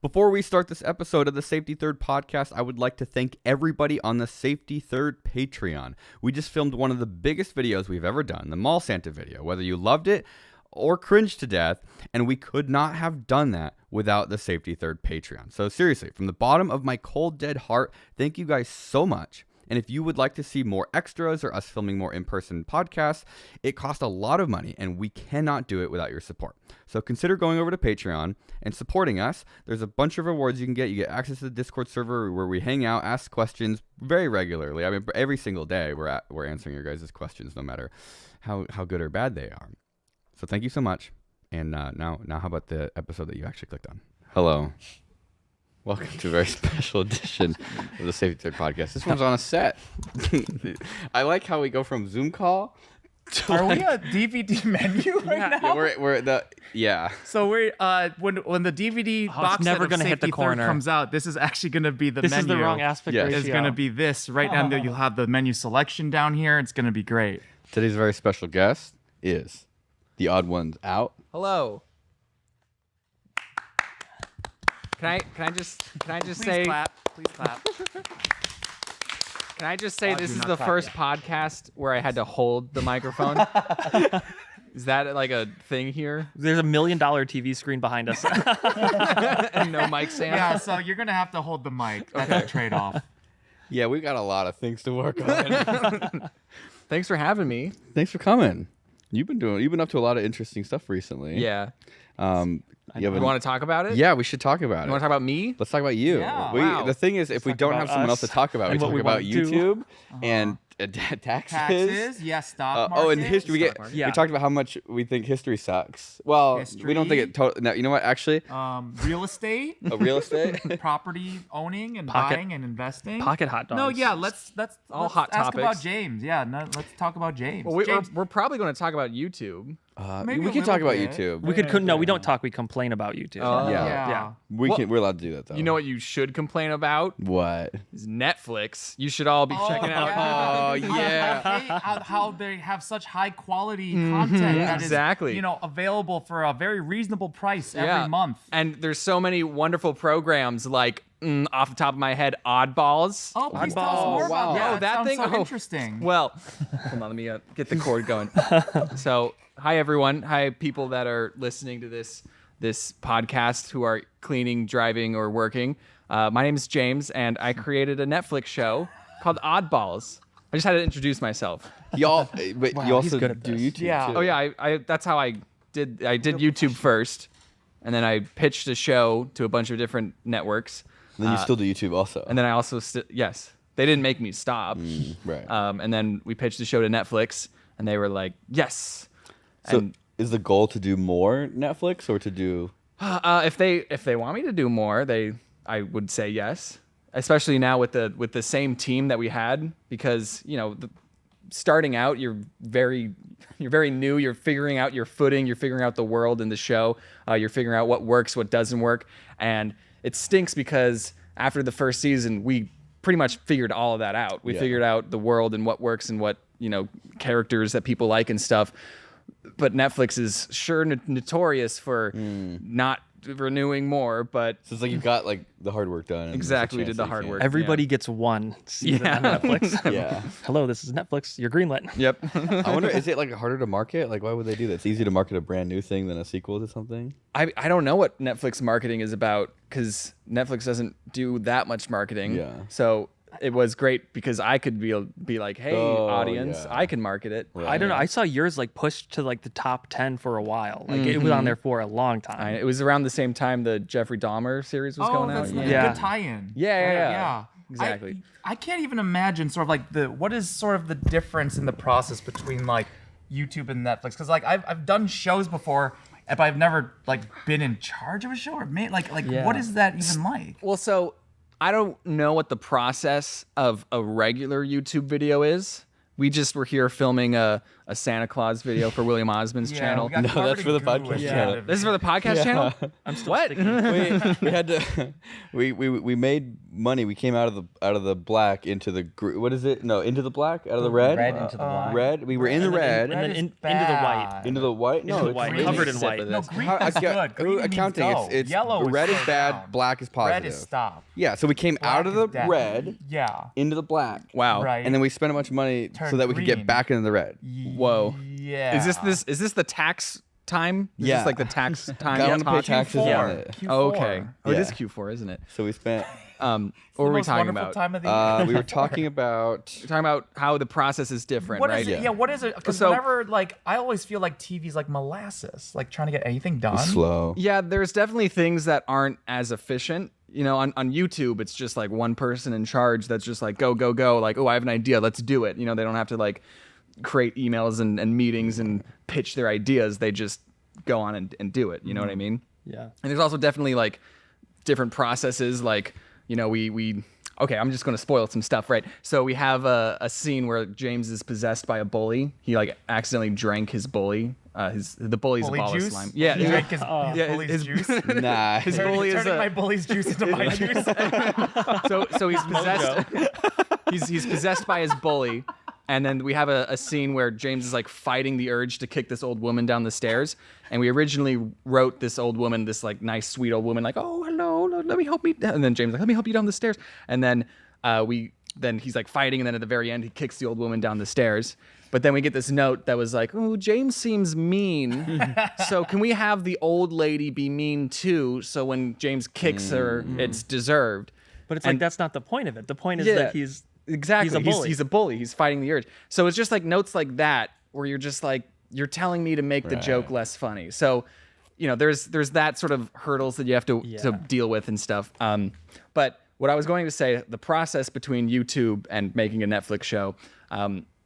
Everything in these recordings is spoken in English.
Before we start this episode of the Safety Third podcast, I would like to thank everybody on the Safety Third Patreon. We just filmed one of the biggest videos we've ever done, the Mall Santa video, whether you loved it or cringed to death, and we could not have done that without the Safety Third Patreon. So seriously, from the bottom of my cold, dead heart, thank you guys so much. And if you would like to see more extras or us filming more in-person podcasts, it costs a lot of money and we cannot do it without your support. So consider going over to Patreon and supporting us. There's a bunch of rewards you can get. You get access to the Discord server where we hang out, ask questions very regularly. I mean, every single day we're answering your guys' questions, no matter how good or bad they are. So thank you so much. And now how about the episode that you actually clicked on? Hello. Welcome to a very special edition of the Safety Third podcast. This one's on a set. I like how we go from Zoom call to Are we a DVD menu right now? Yeah. So we're when the DVD box never set of gonna hit the Safety Third corner. comes out, this is actually going to be the This menu. is the wrong aspect Yes. ratio. It's going to be this right now. You'll have the menu selection down here. It's going to be great. Today's very special guest is TheOdd1sOut. Hello. Can I just Please say clap. Please clap. can I just say this do is not the clap first yet. podcast where I had to hold the microphone? Is that like a thing here? There's $1 million TV screen behind us. And no mic stand? Yeah, so you're going to have to hold the mic. That's a trade-off. Yeah, we got a lot of things to work on. Thanks for having me. Thanks for coming. You've been up to a lot of interesting stuff recently. Yeah. You You want to talk about it? Yeah, we should talk about You it. want to talk about me? Let's talk about you. Yeah. Wow. The thing is, if we talk don't about have someone else us to talk about, we and what talk we about wanna do. YouTube and taxes. Taxes, yes, stock market. Oh, and history. We Stock market. Yeah. we talked about how much we think history sucks. Well, we don't think History. it. No, you know what? Actually, Real estate, real estate. property owning and Pocket- buying and investing. Pocket hot dogs. No, yeah, let's All let's hot ask topics. about James. Yeah, no, let's talk about James. Well, James, we're probably going to talk about YouTube. Maybe We a can talk little about bit. YouTube. We could no, we don't talk. We complain about YouTube. Oh. Yeah. yeah. We're allowed to do that though. You know what you should complain about? what? Is Netflix. You should all be checking out. Oh, yeah. I hate how they have such high quality content that is, exactly. available for a very reasonable price every month. And there's so many wonderful programs like, off the top of my head, Oddballs. Oh, please tell us Oddballs. more about Wow. that. Oh, that sounds thing? so Oh. interesting. Well, hold on, let me get the cord going. So, hi everyone. Hi people that are listening to this podcast who are cleaning, driving, or working. My name is James, and I created a Netflix show called Oddballs. I just had to introduce myself. Y'all, but Wow, you also he's good at do this. YouTube Yeah. too. Oh yeah, I that's how I did YouTube first, and then I pitched a show to a bunch of different networks, Then you still do YouTube also. and then I also yes, they didn't make me stop. right. And then we pitched the show to Netflix, and they were like, yes. So And is the goal to do more Netflix or to do? if they want me to do more, I would say yes. Especially now with the same team that we had, because starting out, you're very new. You're figuring out your footing. You're figuring out the world and the show. You're figuring out what works, what doesn't work, and it stinks because after the first season, we pretty much figured all of that out. We Yeah. figured out the world and what works and what characters that people like and stuff. But Netflix is sure notorious for not renewing more, but So it's like you got like the hard work done. and there's a Exactly, we chance did the that you hard can- work. Everybody gets one season Yeah. on Netflix. Yeah. Hello, this is Netflix. You're greenlit. yep. I wonder, is it like harder to market? Like, why would they do that? It's easier to market a brand new thing than a sequel to something. I don't know what Netflix marketing is about because Netflix doesn't do that much marketing. Yeah. So it was great because I could be like, hey, Oh, audience, yeah. I can market it. Right. I don't know. I saw yours like pushed to like the top 10 for a while. Like it was on there for a long time. It was around the same time the Jeffrey Dahmer series was going out. that's like Yeah. a good tie-in. Yeah. Exactly. I can't even imagine sort of like what is sort of the difference in the process between like YouTube and Netflix, because like I've done shows before, but I've never like been in charge of a show or made like Yeah. what is that even like? Well, so I don't know what the process of a regular YouTube video is, We just were here filming a Santa Claus video for William Osman's channel. No, that's for the podcast channel. This is for the podcast channel? I'm still What? we had to. We made money. We came out of the black into the what is it? No, into the black, out of the red. Red into the black. Red. We were in the red. and then Red is into the white. bad. Into the white? No, Into the it's white. green. Covered in white. No, green is good. Green means accounting. go. It's Yellow is red is slow bad. down. Black is positive. Red is stop. Yeah, so we came out of the Black is dead. red Yeah. into the black. Wow. Right. And then we spent a bunch of money so Turned that we could green. get back into the red. Whoa. Yeah. Is this the tax time? Is Yeah. this like the tax time? Got to pay talk? taxes Q4. on it. Q4. Oh, okay. Oh, it is Yeah. Q4, isn't it? So we spent. What The were we most talking wonderful about? time of the year. We were talking about. We're talking about how the process is different, What right? is it? Yeah. What is it? Because So- whenever I always feel like TV's like molasses, like trying to get anything done. Slow. Yeah, there's definitely things that aren't as efficient. You know, on YouTube, it's just like one person in charge that's just like, go, go, go. Like, oh, I have an idea. Let's do it. You know, they don't have to like create emails and meetings and pitch their ideas. They just go on and do it. You know what I mean? Yeah. And there's also definitely like different processes. Like, you know, we okay, I'm just going to spoil some stuff, right? So we have a scene where James is possessed by a bully. He like accidentally drank his bully. The bully's Bully a ball juice? of slime. Yeah, He drank his yeah, bully's his- juice. Nah. his bully is Turning my bully's juice into my juice. so he's possessed. he's possessed by his bully, and then we have a scene where James is like fighting the urge to kick this old woman down the stairs. And we originally wrote this old woman, this like nice sweet old woman, like, oh hello, let me help me. And then James like, let me help you down the stairs. And then then he's like fighting, and then at the very end he kicks the old woman down the stairs. But then we get this note that was like, oh, James seems mean. So can we have the old lady be mean too? So when James kicks her, it's deserved. But it's And- like that's not the point of it. The point is Yeah. that he's Exactly. He's a bully. He's a bully. He's fighting the urge. So it's just like notes like that where you're just like, you're telling me to make the joke less funny. So, you know, there's that sort of hurdles that you have to deal with and stuff. But what I was going to say, the process between YouTube and making a Netflix show.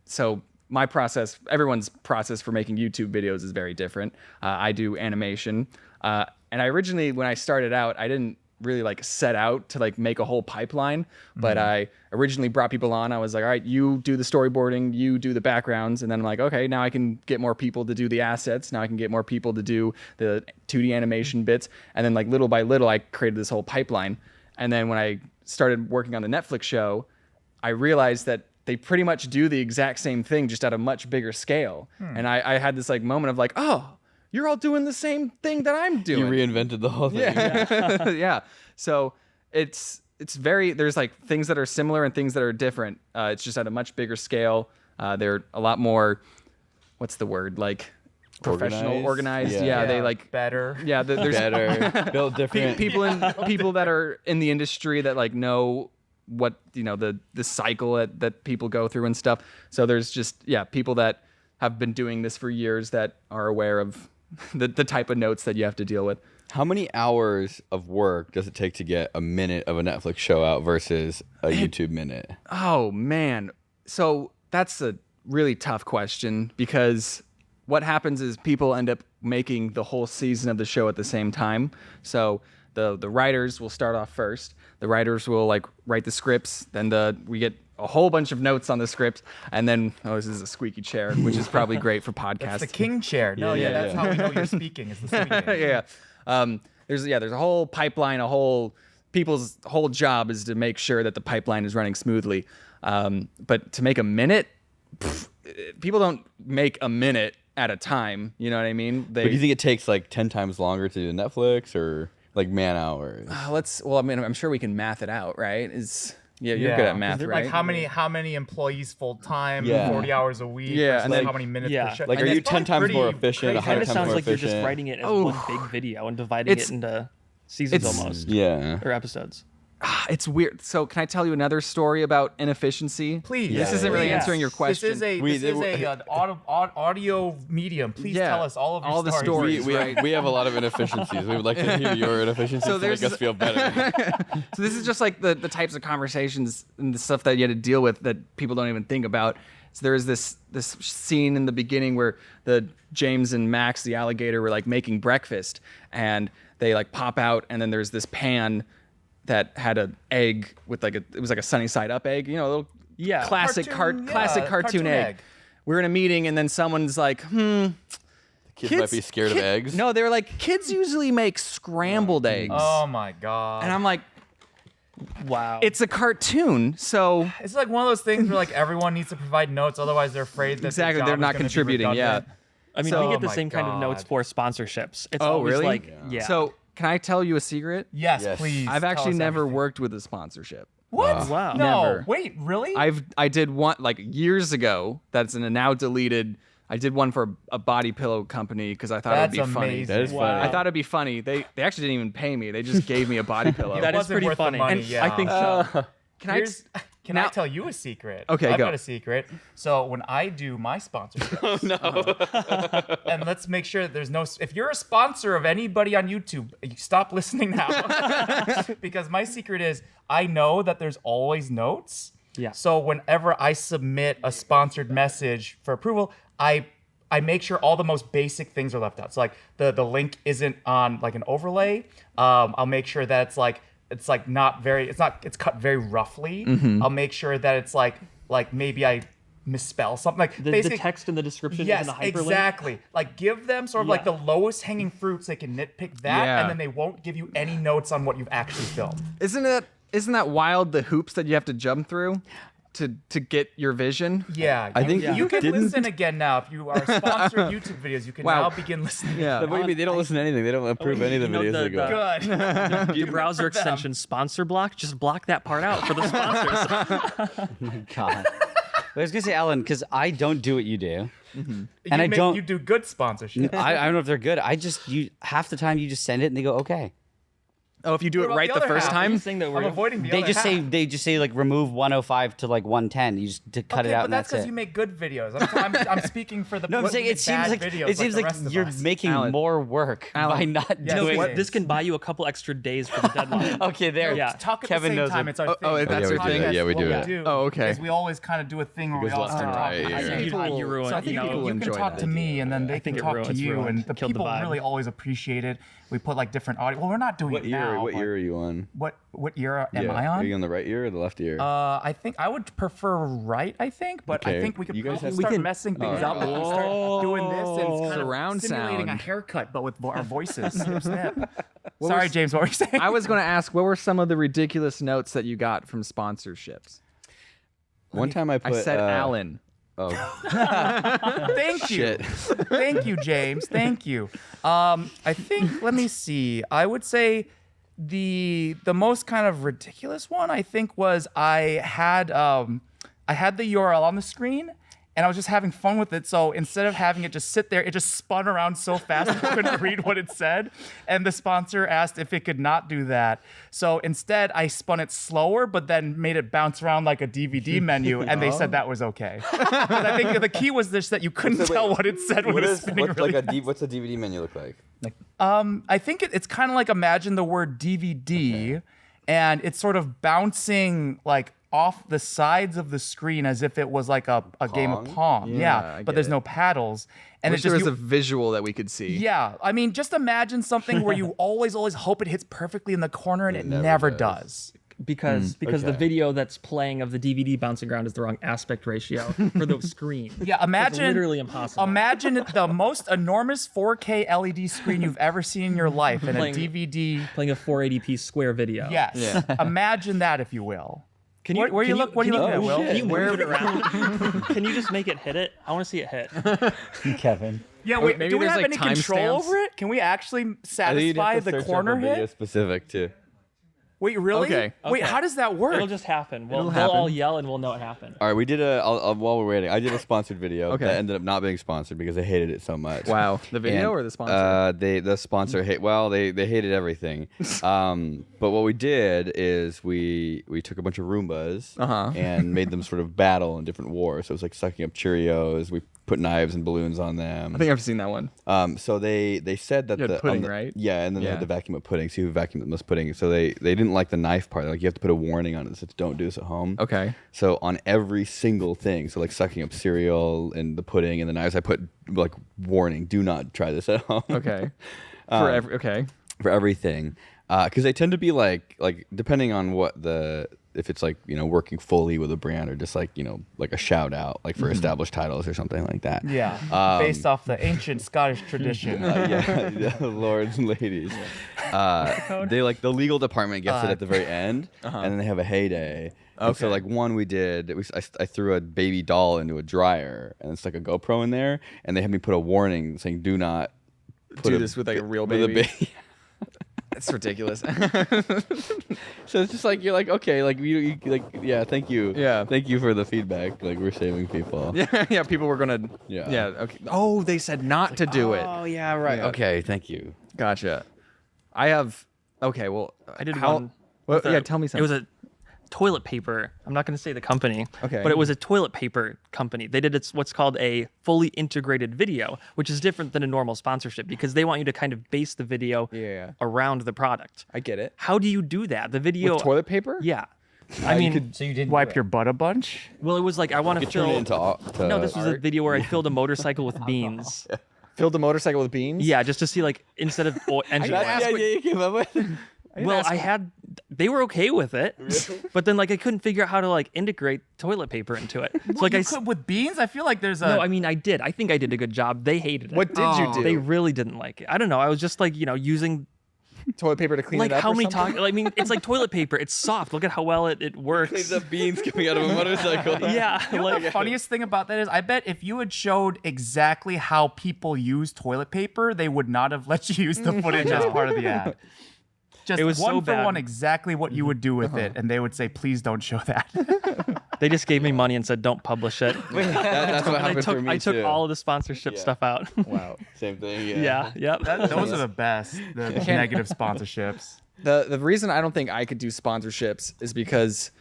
So my process, everyone's process for making YouTube videos is very different. I do animation. And I originally, when I started out, I didn't really like set out to like make a whole pipeline, but I originally brought people on. I was like, all right, you do the storyboarding, you do the backgrounds. And then I'm like, okay, now I can get more people to do the assets. Now I can get more people to do the 2D animation bits. And then like little by little, I created this whole pipeline. And then when I started working on the Netflix show, I realized that they pretty much do the exact same thing, just at a much bigger scale. And I had this like moment of like, oh, you're all doing the same thing that I'm You doing. reinvented the whole thing. Yeah. Yeah. So it's very, there's like things that are similar and things that are different. It's just at a much bigger scale. They're a lot more, what's the word? Like professional, organized. Yeah. They like, better. yeah, there's Better, built different. people that are in the industry that like know what, you know, the cycle that people go through and stuff. So there's just, people that have been doing this for years that are aware of the type of notes that you have to deal with. How many hours of work does it take to get a minute of a Netflix show out versus a YouTube minute? Oh man. So that's a really tough question because what happens is people end up making the whole season of the show at the same time. So the writers will start off first. The writers will like write the scripts, then we get a whole bunch of notes on the scripts, and then this is a squeaky chair, which is probably great for podcasts. It's the king chair. No, Yeah, that's yeah. how we know you're speaking. Is the squeaking. yeah. There's a whole pipeline, people's whole job is to make sure that the pipeline is running smoothly. But to make a minute, people don't make a minute at a time. You know what I mean? But do you think it takes like 10 times longer to do Netflix or like man hours? I'm sure we can math it out, right? You're good at math, right? Like how many employees full time, Yeah. 40 hours a week, Yeah, versus and then- how many minutes Yeah. per show. Like, And are you it's 10 times probably more pretty efficient, crazy. 100 Kind of times sounds more like you're just efficient? writing it as Oh. one big video and dividing It's- it into seasons it's- almost Yeah. or episodes. It's weird. So can I tell you another story about inefficiency? Please. This isn't really Please. answering your question. This is an audio medium. Please Yeah, tell us all of your all the stories. stories. We have a lot of inefficiencies. We would like to hear your inefficiencies So to make there's- us feel better. So this is just like the types of conversations and the stuff that you had to deal with that people don't even think about. So there is this scene in the beginning where the James and Max, the alligator, were like making breakfast, and they like pop out, and then there's this pan that had an egg with it was like a sunny side up egg, Yeah. classic cartoon egg. We're in a meeting and then someone's like, Kids might be scared of eggs. No, they were like, kids usually make scrambled eggs. Oh my god. And I'm like, Wow. it's a cartoon, so It's like one of those things where like everyone needs to provide notes, otherwise they're afraid that exactly their they're job not is gonna be contributing. Yeah. redundant. I mean, So- we get the Oh my same kind of notes God. for sponsorships. It's Oh, always really? like, yeah. So can I tell you a secret? Yes, Yes. please. I've tell actually us never everything. worked with a sponsorship. What? Wow. No. Never. Wait, really? I did one like years ago. That's in a now deleted. I did one for a body pillow company because I thought That's it would be funny. amazing. That is funny. I thought it'd be funny. They actually didn't even pay me. They just gave me a body pillow. That is wasn't pretty worth the funny. money, And yeah. I think so. Can I? Can now- I tell you a secret? Okay, I've go. got a secret. So when I do my sponsorships, and let's make sure that there's no. If you're a sponsor of anybody on YouTube, you stop listening now, because my secret is I know that there's always notes. Yeah. So whenever I submit a sponsored message for approval, I make sure all the most basic things are left out. So like the link isn't on like an overlay. I'll make sure that it's cut very roughly. I'll make sure that it's like maybe I misspell something like The basically text in the description yes, isn't a hyperlink. exactly. Like give them sort of like the Yeah. lowest hanging fruit so they can nitpick that, Yeah. and then they won't give you any notes on what you've actually filmed. Isn't that wild? The hoops that you have to jump through to get your vision. Yeah, I think you can didn't- listen again now. If you are a sponsor of YouTube videos, you can Wow. now begin listening. Yeah. What do you mean? They don't listen to anything. They don't approve any of the you know, videos the- they go. the- Good. Your browser extension sponsor block, just block that part out for the sponsors. God. I was gonna say, Alan, because I don't do what you do, and You do good sponsorship. I don't know if they're good. Half the time you just send it and they go okay. Oh, if you do What it about right the the other first half? time. Thing that I'm we're avoiding the They other just half. say like remove 105 to like 110. You just to cut it out but and that's that's because it. you make good videos. I'm speaking for the No, I'm people saying who it make seems bad like videos it seems the like rest of you're us. making Alan. more work by not Yes, doing we it. do. this can buy you a couple extra days for the deadline. Okay, there. Yeah. Talk at Kevin the same knows time. it. It's our Oh, thing. that's your Podcast, thing. Yeah, we what do we it. do Oh, okay. Is we always kind of do a thing where we Goes all left start and talking. right I here. think People- you ruin- so I think you know, you can enjoy talk that. to me, and then they can think it talk to ruins- you, ruined- and the killed the people vibe. really always appreciate it. We put like different audio. Well, we're not doing What it year? now. What but year are you on? What era am Yeah. I Are on? you on the right ear or the left ear? I think I would prefer right. I think, but I Okay. think we could You guys probably have- start We can- messing things up if we start doing this and it's kind Surround of simulating sound. a haircut, but with our voices. Snip, snip. What Sorry, was- James. What were you saying? I was going to ask, what were some of the ridiculous notes that you got from sponsorships? One time I put. I said Alan. Oh, Thank you. shit. Thank you, James. Thank you. I think let me see. I would say the most kind of ridiculous one I think was I had the URL on the screen and I was just having fun with it. So instead of having it just sit there, it just spun around so fast I couldn't read what it said. And the sponsor asked if it could not do that. So instead, I spun it slower, but then made it bounce around like a DVD menu, and they said that was okay. 'Cause I think the key was this that you couldn't tell what it said when it was spinning really fast. What's a DVD menu look like? I think it's kind of like imagine the word DVD, and it's sort of bouncing like off the sides of the screen as if it was like a game of Pong. Yeah, Yeah, I but get there's it. no paddles. And Wish it's there just was a visual that we could see. yeah. I mean, just imagine something where you always hope it hits perfectly in the corner, and it never never does. does. because the okay. video that's playing of the DVD bouncing around is the wrong aspect ratio for the screen. Yeah, It's imagine literally impossible. Imagine the most enormous 4K LED screen you've ever seen in your life, and a Playing- DVD. playing a 480p square video. Yes, Yeah. imagine that, if you will. Can Where you can look- what are you can looking at, Will? Can you move it around? Can you just make it hit it? I want to see it hit. Kevin. Yeah, wait, wait. maybe Do we there's, have like, any control timestamps? over it? Can we actually I think you'd satisfy have to the search corner up a video hit? specific too. Wait, really? Okay. Wait, how does that work? It'll just happen. They'll happen. all yell and we'll know it happened. All right, we did while we're waiting. I did a sponsored video Okay. that ended up not being sponsored because they hated it so much. Wow. The video And, or the sponsor? The sponsor they hated everything. But what we did is we took a bunch of Roombas and made them sort of battle in different wars. So it was like sucking up Cheerios. We put knives and balloons on them. I think I've seen that one. So they said that You had the pudding, on the- right? Yeah, and then they Yeah. had to vacuum up pudding. See who vacuumed the most pudding. So they didn't like the knife part. Like you have to put a warning on it that says don't do this at home. Okay. So on every single thing, so like sucking up cereal and the pudding and the knives, I put like warning: do not try this at home. Okay. Okay. For everything, because they tend to be like depending on what the if it's like, you know, working fully with a brand or just like, you know, like a shout out, like for established titles or something like that. Yeah, based off the ancient Scottish tradition. Yeah, lords and ladies. They like the legal department gets it at the very end, and then they have a heyday. And so like one we did, I threw a baby doll into a dryer, and it's like a GoPro in there, and they had me put a warning saying, "Do not do this with like a real baby." It's ridiculous. So it's just like you're like, okay, like you like, yeah, thank you, thank you for the feedback. Like we're saving people. Yeah, people were gonna. Yeah. Okay. Oh, they said not to do it. Oh yeah, right. Yeah. Okay, thank you. Gotcha. I have. Okay, well, I did one. Well, yeah, tell me something. It was a toilet paper. I'm not going to say the company. Okay. But it was a toilet paper company. They did what's called a fully integrated video, which is different than a normal sponsorship because they want you to kind of base the video around the product. I get it. How do you do that? The video. With toilet paper? Yeah. I mean, So you didn't wipe your butt a bunch? well, it was like I want to Turn fill. it into No, this was a art. video where I filled a motorcycle with beans. Filled the motorcycle with beans? Yeah, just to see like instead of engine. That's the idea you came up with. Well, they were okay with it, but then like I couldn't figure out how to like integrate toilet paper into it. So like you could with beans? I feel like there's a. no, I mean I did. I think I did a good job. They hated it. What did you do? They really didn't like it. I don't know. I was just like using toilet paper to clean like it up how or many something? times. I mean, it's like toilet paper. It's soft. Look at how well it works. The beans coming out of a motorcycle. Yeah, You know what the funniest thing about that is, I bet if you had showed exactly how people use toilet paper, they would not have let you use the footage as part of the ad. Just It was one so for bad. one exactly what you would do with it, and they would say, please don't show that. They just gave me money and said don't publish it. That's what And happened for me I took too. all of the sponsorship stuff out. Wow, same thing. Yeah, yep. Those are the best, the negative sponsorships. The reason I don't think I could do sponsorships is because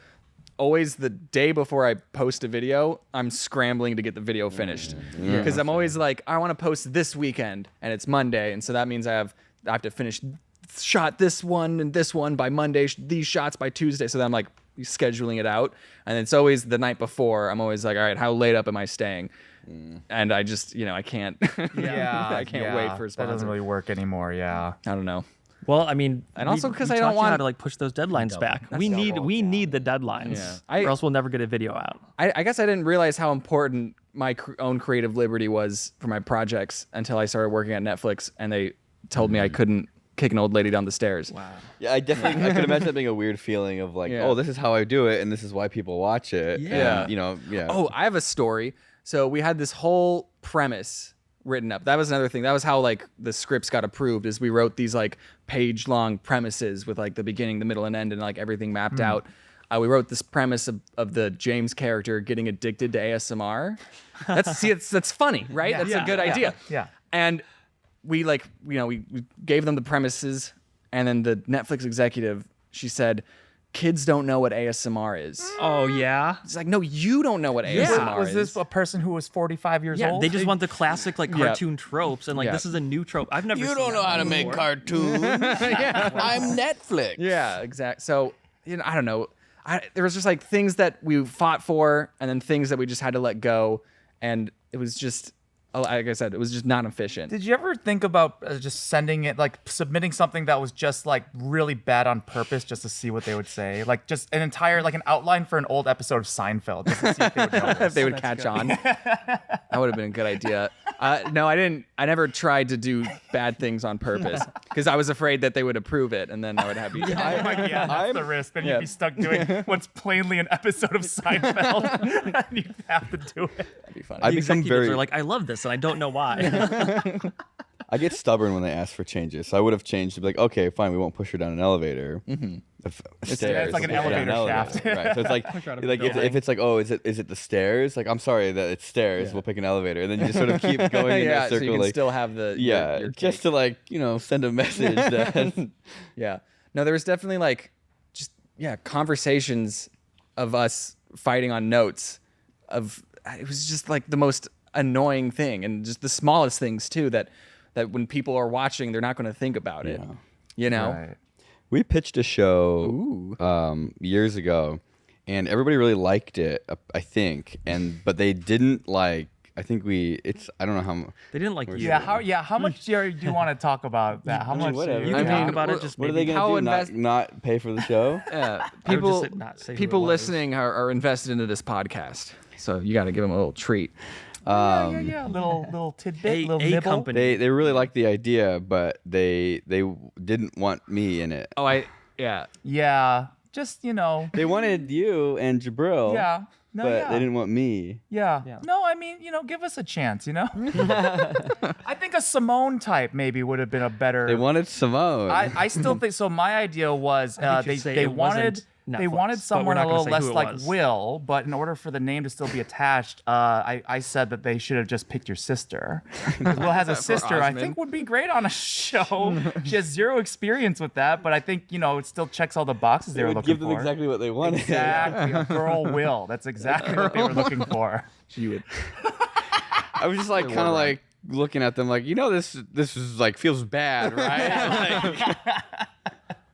always the day before I post a video, I'm scrambling to get the video finished. Because I'm always like, I want to post this weekend, and it's Monday, and so that means I have to finish shot this one and this one by Monday, these shots by Tuesday. So then I'm like scheduling it out, and it's always the night before. I'm always like, all right, how late up am I staying? And I just, I can't. I can't wait for a That sponsor. doesn't really work anymore. Yeah. I don't know. Well, I mean, And also we 'cause I taught don't you want- how to like push those deadlines back. We need the deadlines, Yeah. or else we'll never get a video out. I guess I didn't realize how important my own creative liberty was for my projects until I started working at Netflix, and they told me I couldn't kick an old lady down the stairs. Wow. Yeah, I definitely I could imagine that being a weird feeling of like, oh, this is how I do it, and this is why people watch it. Yeah. And, Oh, I have a story. So we had this whole premise written up. That was another thing. That was how like the scripts got approved, is we wrote these like page-long premises with like the beginning, the middle, and end, and like everything mapped out. We wrote this premise of the James character getting addicted to ASMR. That's funny, right? That's a good idea. Yeah. And we we gave them the premises, and then the Netflix executive, she said, kids don't know what ASMR is. Oh yeah. It's like, no, you don't know what ASMR Was is. this a person who was 45 years Yeah, old? they just want the classic like cartoon tropes, and like Yeah. this is a new trope. I've never. you seen don't know that how to make before. cartoons. I'm Netflix. Yeah, exactly. So, I don't know. There was just like things that we fought for, and then things that we just had to let go, and it was just, like I said, it was just not efficient. Did you ever think about just sending it, like submitting something that was just like really bad on purpose just to see what they would say? Like just an entire, like an outline for an old episode of Seinfeld just to see if they would notice. If they would catch on, that would have been a good idea. No, I didn't. I never tried to do bad things on purpose because I was afraid that they would approve it, and then I would have you. That's the risk. Then you'd be stuck doing what's plainly an episode of Seinfeld. And you'd have to do it. That'd be funny. I The become executives very are like, I love this, and I don't know why. I get stubborn when they ask for changes. So I would have changed to be like, okay, fine, we won't push her down an elevator. Stairs. It's like an we'll push her down elevator shaft. Right. So it's like if it's like, oh, is it the stairs? Like, I'm sorry that it's stairs. We'll pick an elevator, and then you just sort of keep going in Yeah, that so circle. you can like, still have the your just cake. to like send a message that. Yeah. No, there was definitely like conversations of us fighting on notes it was just like the most annoying thing, and just the smallest things too that when people are watching, they're not going to think about it. Right. We pitched a show years ago, and everybody really liked it, I think. But they didn't like I don't know how. They didn't like you. How much do you want to talk about that? How much? whatever. You I can talk mean, about it. Just What are maybe they How gonna do? invest- Not pay for the show? Yeah, I would just people not say who people it was. listening are invested into this podcast, so you got to give them a little treat. Yeah. Little tidbit, little a nibble. company. They really liked the idea, but they didn't want me in it. Oh, yeah. Yeah, just They wanted you and Jabril. Yeah. No, but yeah. they didn't want me. Yeah. No, I mean, give us a chance, I think a Simone type maybe would have been a better. They wanted Simone. I still think so. My idea was think you should say they it wasn't wanted Netflix, someone but a we're not little gonna say less who it like was. Will, but in order for the name to still be attached, I said that they should have just picked your sister. 'Cause Will has a sister. I Osman. think would be great on a show. She has zero experience with that, but I think it still checks all the boxes they It were would looking give them for. exactly what they wanted. Exactly, a girl Will. That's exactly what they were looking for. She would. I was just like kind of like looking at them like, this is like feels bad, right?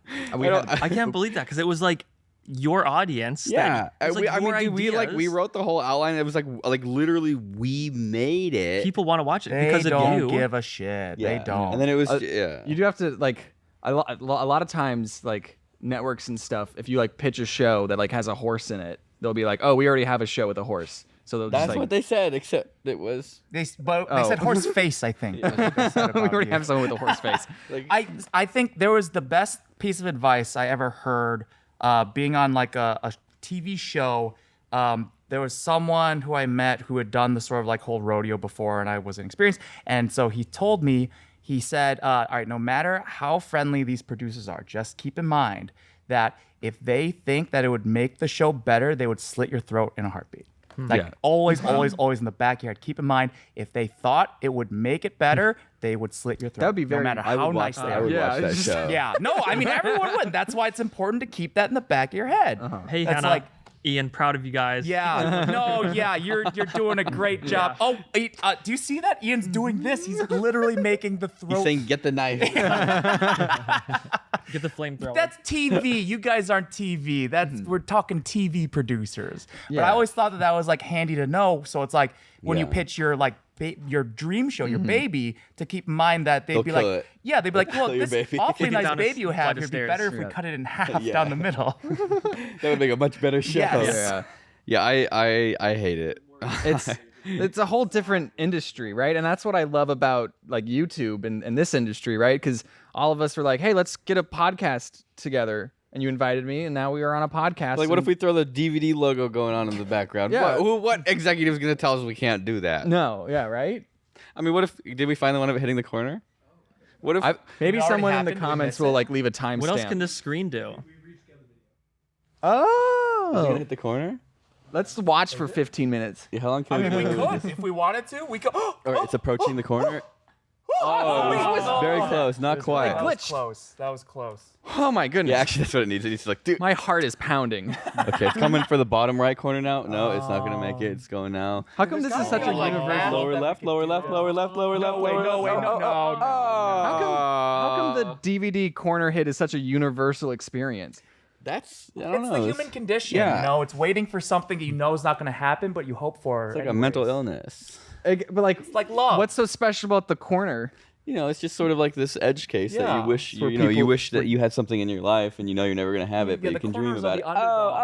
I can't believe that because it was like your audience. Yeah, It was, like, your we ideas. wrote the whole outline. It was like literally we made it. People want to watch it They because of don't you. give a shit. They don't. And then it was yeah. You do have to a lot of times networks and stuff. If you pitch a show that has a horse in it, they'll be like, oh, we already have a show with a horse. So they'll That's just what they said, except it was. They said horse face, I think. That's what they said we about already you. have someone with a horse face. I think there was the best piece of advice I ever heard being on a TV show. There was someone who I met who had done the sort of whole rodeo before, and I wasn't experienced. And so he told me, he said, all right, no matter how friendly these producers are, just keep in mind that if they think that it would make the show better, they would slit your throat in a heartbeat. Yeah. Always in the backyard. Keep in mind, if they thought it would make it better, they would slit your throat. That would be no very- matter I how would nice watch they that. I are. would Yeah, watch that it's just- show. Yeah, no, I mean everyone would. That's why it's important to keep that in the back of your head. Hey, That's Hannah, Ian, proud of you guys. Yeah, no, yeah, you're doing a great job. Oh, do you see that? Ian's doing this. He's literally making the throat. He's saying, "Get the knife." Get the flamethrower. That's TV. You guys aren't TV. We're talking TV producers. But I Yeah. always thought that was handy to know. So it's when you Yeah. pitch your your dream show, your baby, to keep in mind that they'd They'll be kill like, it. yeah, they'd be like, They'll look, kill your this baby. awfully Kick it nice down a baby you have flight of here. It'd be stairs. better if we Yeah. cut it in half Yeah. down the middle. That would make a much better show. Yes. Yeah, I hate it. It's a whole different industry, right? And that's what I love about YouTube and this industry, right? Because all of us were like, hey, let's get a podcast together. And you invited me, and now we are on a podcast. Like, what if we throw the DVD logo going on in the background? Yeah. What executive is going to tell us we can't do that? No, yeah, right? I mean, what if did we find the one of it hitting the corner? What if Maybe It already someone in the happened, we comments missed will it. leave a timestamp. What else can this screen do? is it going Oh, to hit the corner? let's watch for 15 minutes. Yeah, how long I can mean, we do could if we wanted to. We could. Or it's approaching the corner. Oh, it was very close, not quite. That was glitched. close. That was close. Oh my goodness. Yeah, actually, that's what it needs. It needs to dude. My heart is pounding. Okay, it's coming for the bottom right corner now. No, it's not gonna make it. It's going now. How come this is such a like universal? that. Lower left, lower left, lower left, lower left, lower left. no, wait, no. How come the DVD corner hit is such a universal experience? That's I don't It's know. the human condition. yeah. It's waiting for something that you know is not going to happen, but you hope for. It's like a mental illness. But like love. What's so special about the corner? It's just sort of like this edge case that Yeah. you wish For you people- wish that you had something in your life and you're never gonna have it, but Yeah, you the can dream corners are about the it. underdog.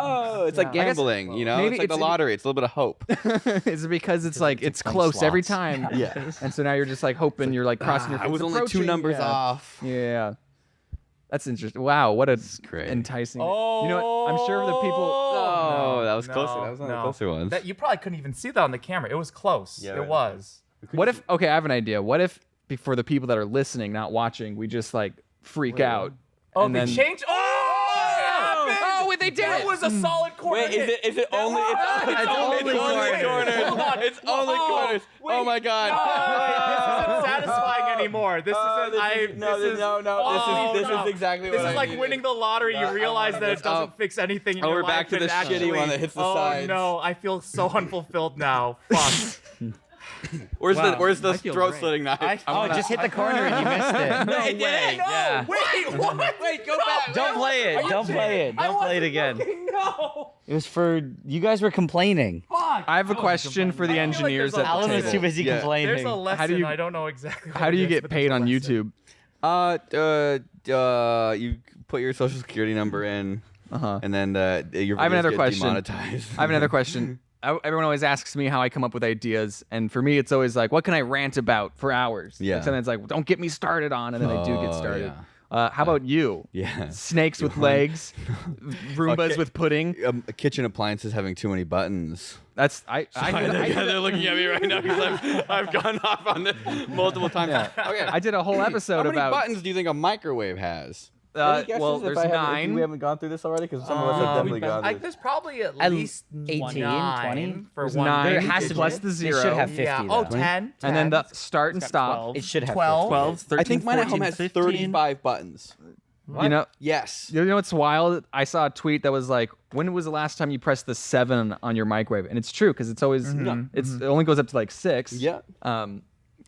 Oh, it's like Yeah. I guess gambling. maybe It's like the it's- lottery. It's a little bit of hope. Is it because it's it's one close every slots. time? Yeah. And so now you're just hoping you're crossing your I fingers. was only 2 approaching. numbers Yeah. off. Yeah. That's interesting. Wow, what a great. enticing. Oh, You know what? I'm sure the people. Oh, that was closer. That was one of the no. closer ones. That you probably couldn't even see that on the camera. It was close. Yeah, it right. was. What if? Okay, I have an idea. What if, for the people that are listening, not watching, we just freak out? Oh, and they then changed. Oh, it happened! wait, they did That it! was a solid corner. Wait, is it only? It's only corners. Hold on. It's only corners. Oh my god. This isn't satisfying anymore. This isn't. This is exactly This what is I like needed. winning the lottery. You realize that it doesn't fix anything in Oh, your we're life. back to and the shitty actually- one that hits the oh, sides. no, I feel so unfulfilled now. Fuck. Where's Wow. the I feel throat great. slitting knife? Oh, it just hit the corner and you missed it. No way. Yeah. Wait, what? Wait, go back. Don't play it. Don't play it. Don't play it again. No. It was for you guys were complaining. Fuck. I have a question for the I feel like engineers there's at a- the Alan was table. too busy Yeah. complaining. There's a lesson. you- I don't know exactly. What How do it you is, get but paid there's on a lesson. YouTube? You put your social security number in, and then your I have videos another get question. demonetized. I have another question. Everyone always asks me how I come up with ideas, and for me, it's always like, what can I rant about for hours? Yeah. Like something that's like, don't get me started on, and then I do get Oh, started. yeah. How about you? Yeah. Snakes with legs, Roombas Okay. with pudding. Kitchen appliances having too many buttons. That's I They're looking at me right now because I've gone off on this multiple times. Okay. I did a whole episode How many about. buttons do you think a microwave has? Well, there's 9. We haven't gone through this already because some of us have definitely gone through. There's probably at At least 18, 9 20? for There's one. 9 There has to plus be. the They 0. should have 50 Yeah. though. Oh, 10. And then the 10. start and stop. 12. It should have 12. 12, 13, I think mine at home 14, has 15. 35 buttons. You know, Yes. you know what's wild? I saw a tweet that was like, "When was the last time you pressed the 7 on your microwave?" And it's true because it's always it only goes up to like 6. Yeah.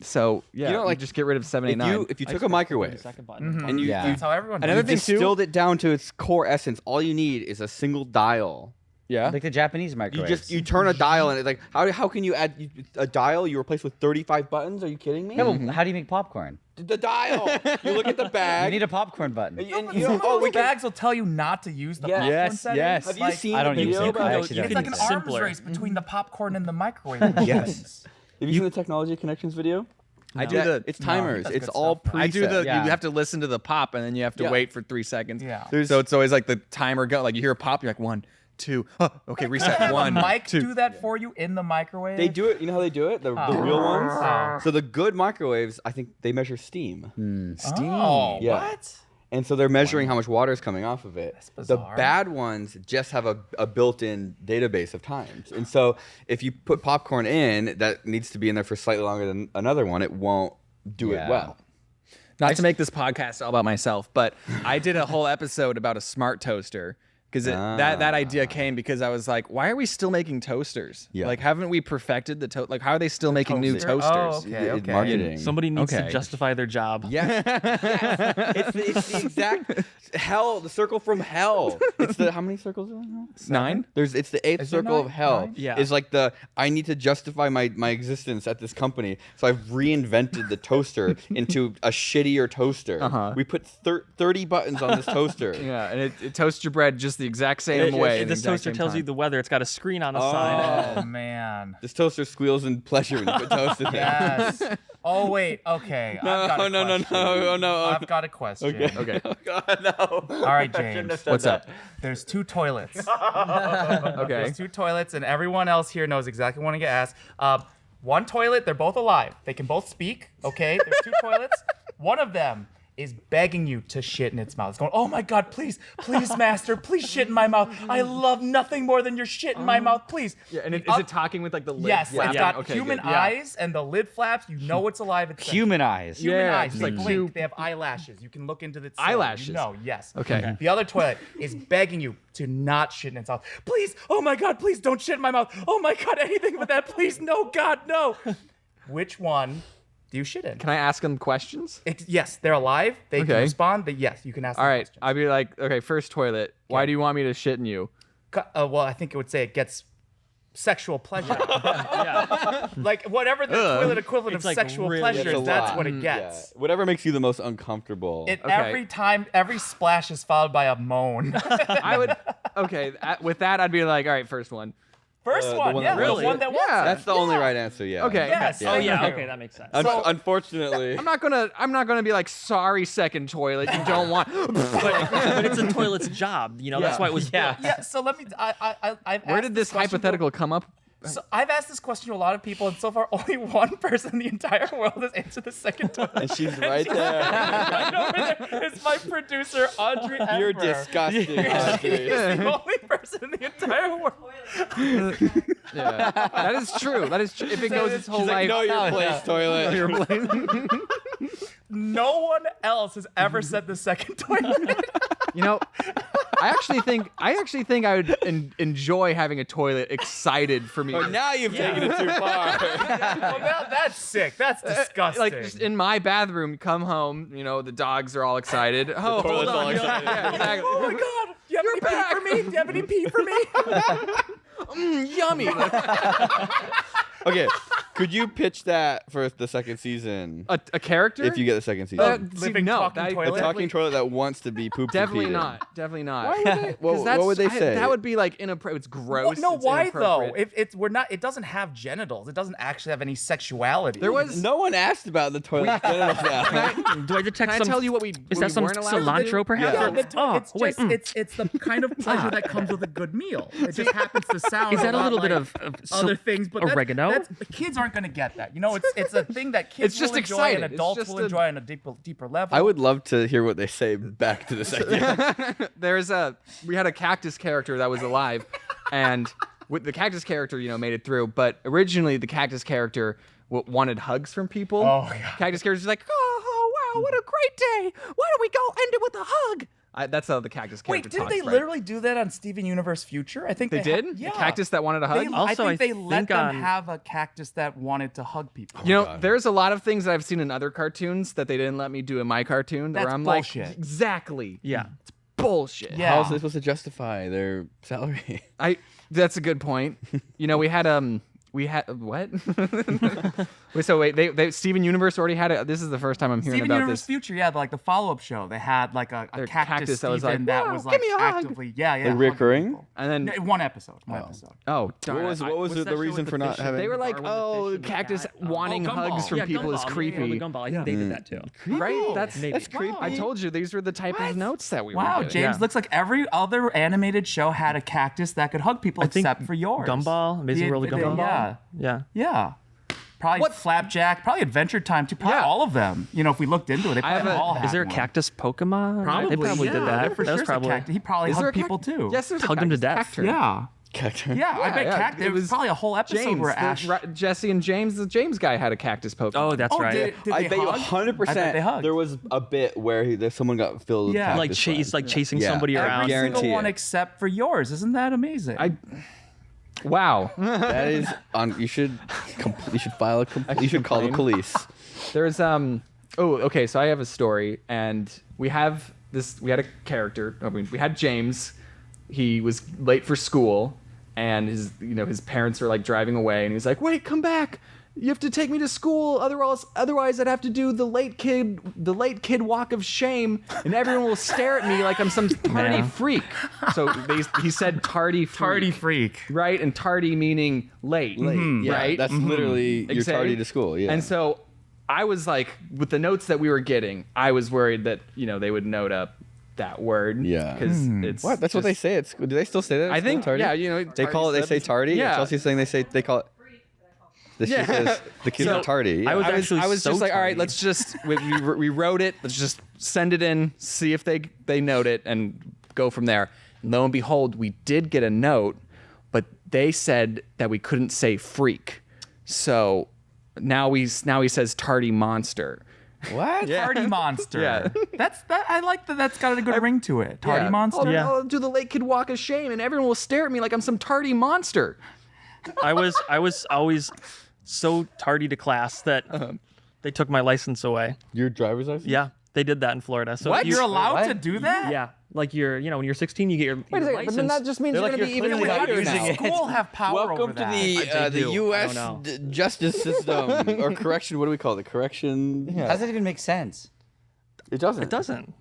So yeah, You know, like, just get rid of 7, 8, 9. If you took a microwave Second button. and you, Yeah. you That's how everyone Another does thing it. too- distilled it down to its core essence, all you need is a single dial. Yeah. Like the Japanese You microwaves. turn a dial and it's like how can you add a dial you replace with 35 buttons? Are you kidding me? Yeah, well, how do you make popcorn? The dial. You look at the You bag. need a popcorn button. and Some you of oh, we those bags will tell you not to use the Yes. popcorn Yes, settings. yes. Have you Like, seen I don't the use video it. about I go- actually you don't It's like use an it. arms Simpler. race between the popcorn and the microwave. Yes. Have you seen the Technology Connections video? I do the It's timers. that's It's good all stuff. preset. I do the Yeah. you have to listen to the pop and then you have to Yeah. wait for 3 seconds. Yeah. So it's always like the timer go like you hear a pop, you're like 1, 2, oh, okay, reset. Does 1, the mic 2. do that for you in the microwave? They do it. You know how they do it? The real ones. Oh. So the good microwaves, I think they measure steam, Oh, Yeah. what? and so they're measuring how much water is coming off of it. The bizarre. bad ones just have a built-in database of times, and so if you put popcorn in that needs to be in there for slightly longer than another one, it won't do it Yeah. well. Not to make this podcast all about myself, but I did a whole episode about a smart toaster because that idea came because I was like, why are we still making toasters? Yeah. Like, haven't we perfected the like? How are they still making new Toaster. toasters? Oh, okay. Marketing. Somebody needs Okay. to justify their job. Yeah. It's the exact hell, the circle from hell. It's the how many circles are there? 9? It's the 8th Is there circle of 9? hell. 9? Yeah. It's like I need to justify my existence at this company, so I've reinvented the toaster into a shittier toaster. We put 30 buttons on this toaster. Yeah, and it toasts your bread just the exact same way. If at the this exact toaster same tells you time. the weather, it's got a screen on the side. Oh man. This toaster squeals in pleasure when you put toast in there. Yes. Oh wait. Okay. No, I've got a no, no, question. no, oh, no, oh, I've got a question. Okay. Oh God, no. All right, James. What's up? There's 2 toilets. Okay. There's 2 toilets, and everyone else here knows exactly what I get asked. One toilet, they're both alive. They can both speak. Okay. There's 2 toilets. One of them is begging you to shit in its mouth. It's going, oh my God, please, master, please shit in my mouth. I love nothing more than your shit in my mouth, please. Yeah, and is Up- it talking with like the lid? Yes, flapping? it's got Okay, human good. Yeah. eyes and the lid flaps. You know it's alive. It's Human eyes. Human Yeah, eyes. just They like blink. two- They have eyelashes. You can look into the cell. Eyelashes? You know, yes. Okay. The other toilet is begging you to not shit in its mouth. Please, oh my God, please don't shit in my mouth. Oh my God, anything but that, please, no, God, no. Which one do you shit in? Can I ask them questions? Yes, they're alive. They can Okay. respond. Yes, you can ask them All right. questions. I'd be like, okay, first toilet. Why do you want me to shit in you? Well, I think it would say it gets sexual pleasure. Yeah. Like whatever the toilet equivalent It's of like sexual really- pleasure It's is, a that's lot. what it Yeah. gets. Whatever makes you the most uncomfortable. It, Okay. Every time, every splash is followed by a moan. I would. Okay. With that, I'd be like, all right, first one. First the one, one yeah, that the wants one it? that wants Yeah. it. That's the only right answer. Yeah. Okay. Yes. Oh yeah, thank you. okay, that makes sense. Unfortunately. I'm not gonna be like, sorry, second toilet. You don't want. But it's a toilet's job, you know. That's why it was. Yeah. Yeah. So let me. I've Where asked did this question to- hypothetical come up? So I've asked this question to a lot of people, and so far only one person in the entire world has answered the second toilet. And she's right there. Right over there is my producer, Audrey. You're Emperor. disgusting, He's Audrey. the only person in the entire world. Yeah. That is true. That is true. If it goes its whole She's like, life. know your place, toilet. no one else has ever said the second toilet. You know, I actually think I would enjoy having a toilet excited for me. Oh, now you've taken it too far. Well, that's sick. That's disgusting. Like just in my bathroom, come home, you know, the dogs are all excited. Oh, hold toilet's on. all excited. Yeah, exactly. Oh my God! Do you have any pee for me? Do you have any pee for me? Yummy. Okay, could you pitch that for the second season? A character? If you get the second season. Living talking A toilet? talking toilet that wants to be pooped and Definitely peed in. not. Definitely not. Why would they? 'Cause What that's- would they say? That would be like inappropriate. It's gross. No, it's why though? inappropriate. If we're not, it doesn't have genitals. It doesn't actually have any sexuality. There was. No one asked about the toilet. genitals now. Do I detect Can I some? tell you what we? Is what that we some weren't allowed to do? cilantro, perhaps? Yeah. It's wait. just it's the kind of pleasure that comes with a good meal. It just happens to sound. Is that a lot little bit like of other things? But oregano? That's, the kids aren't going to get that. You know, it's a thing that kids It's just will enjoy exciting. and It's adults just will a- enjoy on a deeper level. I would love to hear what they say back to the second. We had a cactus character that was alive, and with the cactus character, you know, made it through. But originally, the cactus character wanted hugs from people. Oh, yeah. Cactus character's like, oh wow, what a great day! Why don't we go end it with a hug? That's how the cactus character Wait, didn't talks, they right? literally do that on Steven Universe Future? I think They did? Yeah. The cactus that wanted a hug? I Also, think I they let think them on- have a cactus that wanted to hug people. You know, God. there's a lot of things that I've seen in other cartoons that they didn't let me do in my cartoon. That's where I'm bullshit. like, exactly. Yeah. It's bullshit. Yeah. How else are they supposed to justify their salary? That's a good point. You know, we had what? So wait, they Steven Universe already had it. This is the first time I'm hearing Steven about Universe this. Future, yeah, like the follow-up show. They had like a Their cactus cactus that was like, Steven that "Wow, was give like me a hug." actively, yeah. Like hugging reoccurring? people. And then No, one episode. oh, darn What it. was I- the what's that show reason with for the not fish? having? They were like, Darwin the oh, fish and the cactus cat. wanting Oh, hugs Gumball. from Yeah, people Gumball. is Yeah, creepy. the Gumball. I think they did that too. Right? That's Maybe. creepy. I told you these were the type of notes that we were Wow, getting. James, Yeah. looks like every other animated show had a cactus that could hug people I think except for yours. Gumball, Amazing World of Gumball. Yeah. Yeah. Yeah. Probably Flapjack, probably Adventure Time too. Probably Yeah. all of them. You know, if we looked into it, they probably have a- all had Is there a one. cactus Pokemon? Probably, They probably yeah, did there that. for That was sure is a probably. cactus. He probably Is there hugged a people too. Yes, there's a Hugged him to cactus death. actor. Yeah. Cactus. Yeah, I bet yeah, there was probably a whole episode James, where the- Ash. Jesse and James, the James guy had a cactus Pokemon. Oh, that's Oh, right. did I they bet you hug? 100% I bet they hugged. there was a bit where someone got filled with Yeah. like cactus slime. chasing Yeah. somebody Every around. Every guarantee single one it. except for yours. Isn't that amazing? Wow. That is on. You should file a. You should call the police. There's Oh, okay. So I have a story, and we had a character. I mean, we had James. He was late for school, and his parents were like driving away, and he was like, "Wait, come back! You have to take me to school. Otherwise, I'd have to do the late kid walk of shame, and everyone will stare at me like I'm some tardy Yeah. freak." So he said tardy freak. Tardy freak. Right, and tardy meaning late. Yeah, right? That's literally you're Exactly. tardy to school. Yeah. And so I was like, with the notes that we were getting, I was worried that they would note up that word. Yeah. Because it's what? That's what they just- say at school. Do they still say that? At I school, think. tardy? Yeah, They call it. They say tardy. Yeah. Chelsea's saying they call it. This shit says the kids So, are tardy. Yeah. I was actually I was so just like, all right, tardy. let's just we wrote it. Let's just send it in, see if they note it, and go from there. And lo and behold, we did get a note, but they said that we couldn't say freak. So now he says tardy monster. what? Tardy monster. Yeah. That. I like that. That's got a good ring to it. Tardy Yeah. monster. I'll do the late kid walk of shame, and everyone will stare at me like I'm some tardy monster. I was always so tardy to class that they took my license away. Your driver's license? Yeah, they did that in Florida. So What? if You're you- allowed to do that? Yeah, like when you're 16, you get your Wait a second, license. but then that just means They're you're like, gonna be even clearly not later using now. it. School have power Welcome over to that. I the do. U.S. I don't justice system or correction. What do we call it? Correction. How does that even make sense? It doesn't. It doesn't.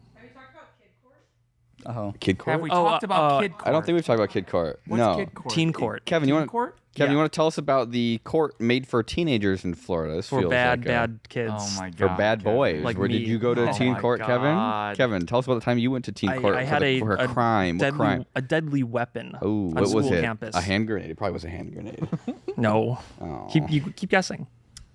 Oh. Kid court. Have we Oh, talked about kid court? I don't think we've talked about kid court. What's no. kid court? Teen court. Kevin, you Teen want court? Kevin, Yeah. you want to tell us about the court made for teenagers in Florida? This For feels bad like bad kids. Oh my god. for bad Kevin. boys. Like Where did me. you go to Oh teen my court, Kevin? God. Kevin, tell us about the time you went to teen court I had for a crime. Deadly, What crime? A deadly weapon Oh, on what school was it? campus. A hand grenade. It probably was a hand grenade. No. Oh. Keep guessing.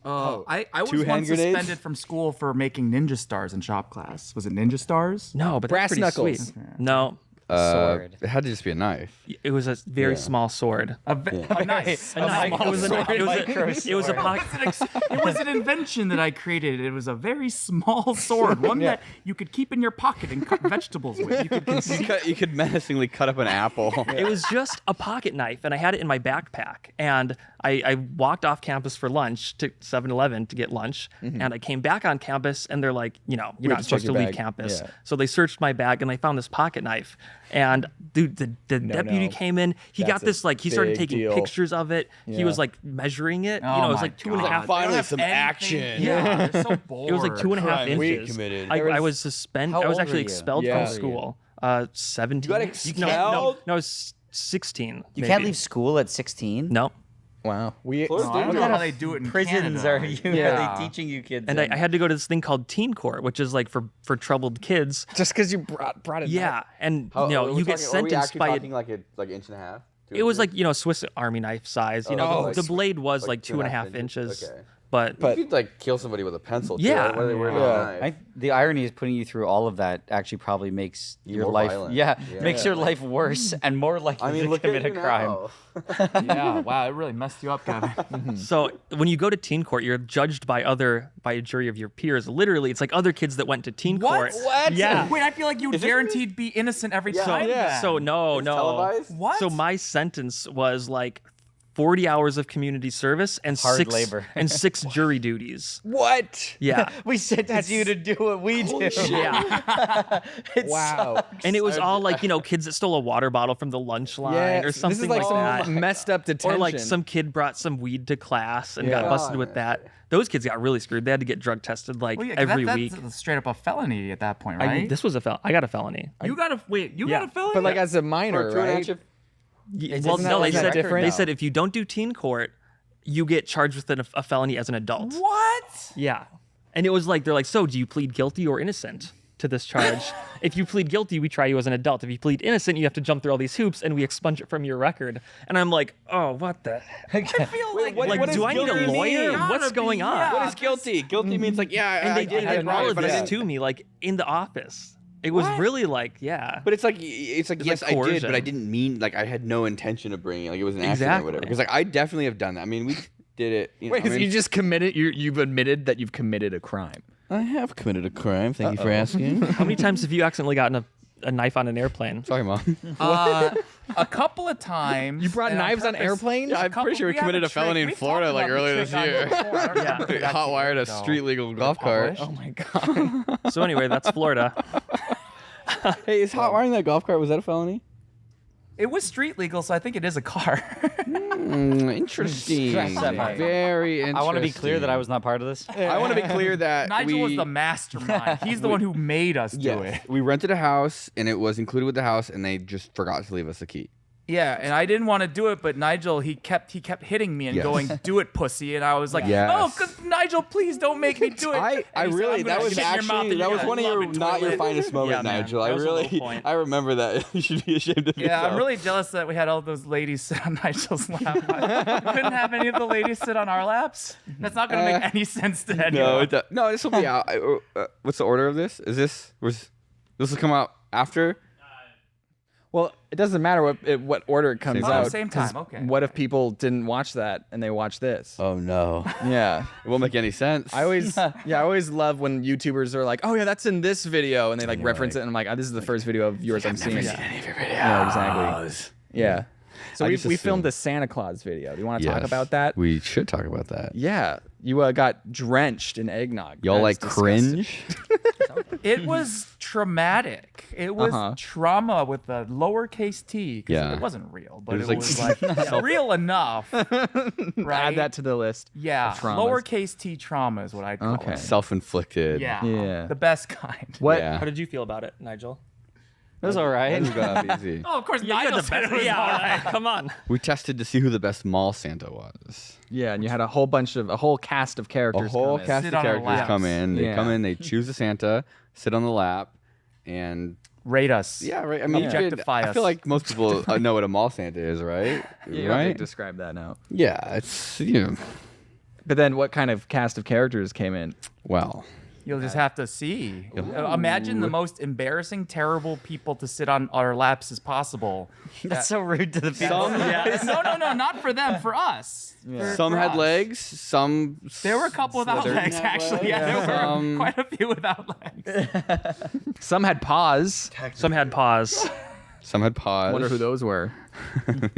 I was Two hand once grenades? suspended from school for making ninja stars in shop class. Was it ninja stars? No, but Brass that's pretty knuckles. sweet. No. Sword. It had to just be a knife. It was a very small sword. A knife. A knife. It was a pocket. It was an invention that I created. It was a very small sword, one that you could keep in your pocket and cut vegetables with. You could menacingly cut up an apple. It was just a pocket knife, and I had it in my backpack. And I walked off campus for lunch to 7-Eleven to get lunch, and I came back on campus, and they're like, you're not supposed to leave campus. Yeah. So they searched my bag, and they found this pocket knife. And dude, the deputy came in. He got this he started taking pictures of it. He was like measuring it. Oh, it was like 2.5. Finally, some action. Yeah, they're so bored. It was like 2.5 inches. committed. I was suspended. How I was old actually were you? expelled Yeah. from school. 17. You got No, expelled? I was 16. You can't leave school at 16? No. Wow. We I don't know how they do it in Prisons Canada. are you Yeah. really teaching you kids? And I had to go to this thing called teen court, which is like for troubled kids. just because you brought it. Yeah, and How- are we you get talking- are we sentenced actually by talking like an inch and a half? it was like Swiss Army knife size. Oh, the blade was like 2.5 2.5 inches. Okay. But You could like kill somebody with a pencil. Too. Yeah. Like, what are they wearing on a knife? The irony is putting you through all of that actually probably makes your more life violent. makes your life worse and more likely I mean, to look commit at a you crime. now. Yeah, wow, it really messed you up, Kevin. so when you go to teen court, you're judged by a jury of your peers. Literally, it's like other kids that went to teen court. What? Yeah. Wait, I feel like you guaranteed be innocent every time. then. So no. televised? What? So my sentence was like 40 hours of community service and Hard six labor. and 6 jury duties. What? Yeah. We sentence you to do what we do. Yeah. Wow. And it was all like, kids that stole a water bottle from the lunch line Yeah. or something This is like some that. messed up detention. Or like some kid brought some weed to class and got Yeah. busted with that. Those kids got really screwed. They had to get drug tested like Well, yeah, every that's week. straight up a felony at that point, right? This was I got a felony. you got a Yeah. got a felony? But like as a minor, right? Well, Isn't no, that they said different? they said if you don't do teen court, you get charged with a felony as an adult. What? Yeah. And it was like, they're like, so do you plead guilty or innocent to this charge? If you plead guilty, we try you as an adult. If you plead innocent, you have to jump through all these hoops and we expunge it from your record. And I'm like, oh, what the heck? I feel like Like, do I need a lawyer? What's going on? yeah. What is guilty? Guilty means like, yeah, And I they did did it all right, of but I this didn't. to me, like, in the office. It was really like, yeah. But it's like It's yes, like I did, coercion. but I didn't mean like I had no intention of bringing it. Like it was an accident Exactly. or whatever. Because like I definitely have done that. I mean, we did it. Wait, I mean, you just committed? You've admitted that you've committed a crime. I have committed a crime. Thank you for asking. How many times have you accidentally gotten a knife on an airplane? Sorry, mom. a couple of times. You brought and on knips on purpose. airplanes? Yeah, I'm pretty sure we committed a felony in Florida like earlier this year. Hot wired a street legal golf cart. Oh my god. So anyway, that's Florida. Hey, is hot wiring that golf cart? Was that a felony? It was street legal, so I think it is a car. Interesting. Stress that part. Very interesting. I want to be clear that I was not part of this. I want to be clear that Nigel was the mastermind. He's the one who made us do it. We rented a house and it was included with the house, and they just forgot to leave us the key. Yeah, and I didn't want to do it, but Nigel, he kept hitting me and Yes. going, "Do it, pussy!" And I was like, Yes. "No, Nigel, please don't make me do it." I And he said, really "I'm gonna that was shit in your mouth actually and that you're was gonna one of love your it, not your toilet." finest moment, Yeah, man. Nigel. That I was a low really point. I remember that. You should be ashamed of Yeah, yourself. I'm really jealous that we had all those ladies sit on Nigel's lap. We couldn't have any of the ladies sit on our laps. That's not going to make any sense to anyone. No, this will be out. What's the order of this? This will come out after? Well, it doesn't matter what order it comes Same out. time. Same 'cause time, okay. What if people didn't watch that and they watch this? Oh no, Yeah. it won't make any sense. I always love when YouTubers are like, "Oh yeah, that's in this video," and they like reference it, and I'm like, oh, "This is the first video of yours I'm seeing." any of your videos. Yeah, exactly. Yeah. So I we just filmed assumed. the Santa Claus video. Do you want to talk Yes. about that? We should talk about that. Yeah. You got drenched in eggnog. Y'all That's like disgusting. cringe? It was traumatic. It was trauma with a lowercase t. 'Cause Yeah. It wasn't real, but It it was was like real enough. Right? Add that to the list. Yeah. of traumas. Lowercase t trauma is what I'd call Okay. it. Self-inflicted. Yeah. Yeah. The best kind. What? Yeah. How did you feel about it, Nigel? It was all right. This is gonna be easy. Oh, of course, You had Nigel the said best. it was Yeah, all right. come on. We tested to see who the best mall Santa was. Yeah, and you had a whole cast of A characters. whole come in. cast Sit of on our characters laps. come in. They Yeah. come in. They choose a Santa, sit on the lap, and Rate us. yeah, right. I mean, you could- Objectify I feel us. like most people know what a mall Santa is, right? Yeah, right. describe that now. Yeah, it's But then, what kind of cast of characters came in? well, You'll just have to see. Imagine the most embarrassing, terrible people to sit on our laps as possible. That's so rude to the people. No, not for them, for us. Some had legs, some. There were a couple without slithered. legs, actually. Yeah, there were quite a few without legs. Some had paws. Some had paws. Some had paws. Wonder who those were.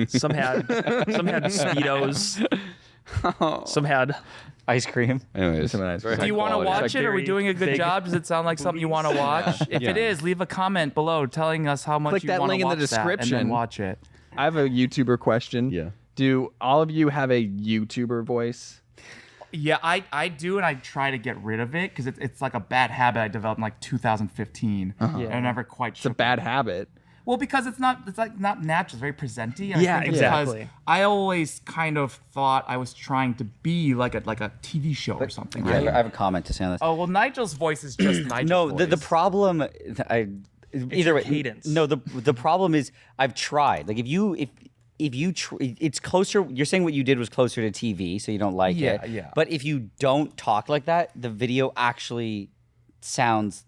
Some had speedos. Some had. Ice cream. Anyways, Some nice. very Do high you want to quality. watch it? Are we doing a good big job? Does it sound like something you want to watch? If it is, leave a comment below telling us how much Click you that want to link in the watch that, and description. then watch it. I have a YouTuber question. Yeah. Do all of you have a YouTuber voice? Yeah, I do, and I try to get rid of it because it's like a bad habit I developed in like 2015. And I never quite. It's a bad habit. Well, because it's not natural. It's very presenty. And Yeah, I think it's exactly. because I always kind of thought I was trying to be like a TV show or something. I have a comment to say on this. Oh well, Nigel's voice is just Nigel's No, voice. the problem, either your way. cadence. No, the problem is I've tried. Like if you it's closer. You're saying what you did was closer to TV, so you don't like it. Yeah. But if you don't talk like that, the video actually sounds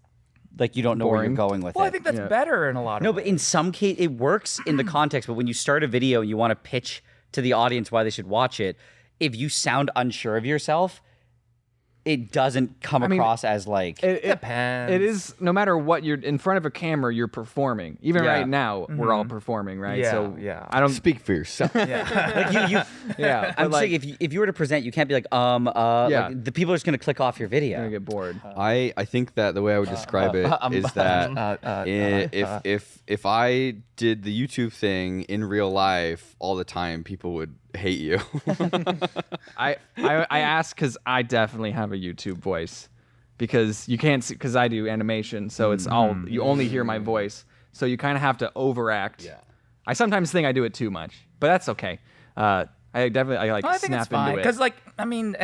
like you don't know where you're Boring. going with Well, it. I think that's better in a lot of No, ways. but in some case, it works in the context. But when you start a video and you want to pitch to the audience why they should watch it, if you sound unsure of yourself, it doesn't come across as like. It depends. It is, no matter what, you're in front of a camera, you're performing. Even right now, we're all performing, right? Yeah, So yeah. I don't. Speak for yourself. like you Yeah, I'm but like, saying if you were to present, you can't be like Yeah. like, the people are just gonna click off your video. I'm gonna get bored. I think that the way I would describe it is that if I did the YouTube thing in real life all the time, people would hate you. I ask because I definitely have a YouTube voice because you can't see, because I do animation, so it's all you only hear my voice, so you kind of have to overact. Yeah. I sometimes think I do it too much, but that's okay. I like I think it's snap fine into it. because, like, I mean,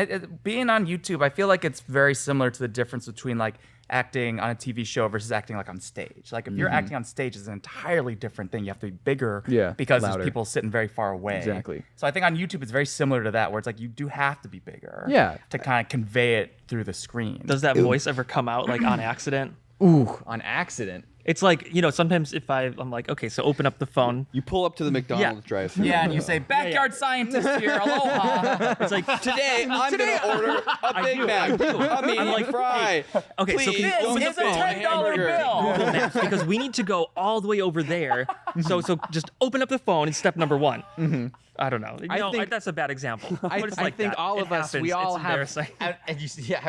being on YouTube, I feel like it's very similar to the difference between like acting on a TV show versus acting like on stage. Like, if you're acting on stage, it's an entirely different thing. You have to be bigger, because louder. there's people sitting very far away. Exactly. So I think on YouTube, it's very similar to that, where it's like you do have to be bigger, to kind of convey it through the screen. Does that voice ever come out like on accident? Ooh, on accident. It's like, sometimes if I'm like, okay, so open up the phone. You pull up to the McDonald's drive-thru. Yeah, and you say, "Backyard scientist here, aloha." It's like, Today I'm gonna order a Big Mac, a medium fry. okay, so can you This open is the a phone? $10 bill. Google Maps, because we need to go all the way over there. So just open up the phone and step number one. I don't know. think- That's a bad example. I But it's think like that. all It of us, we happens. all It's have- embarrassing.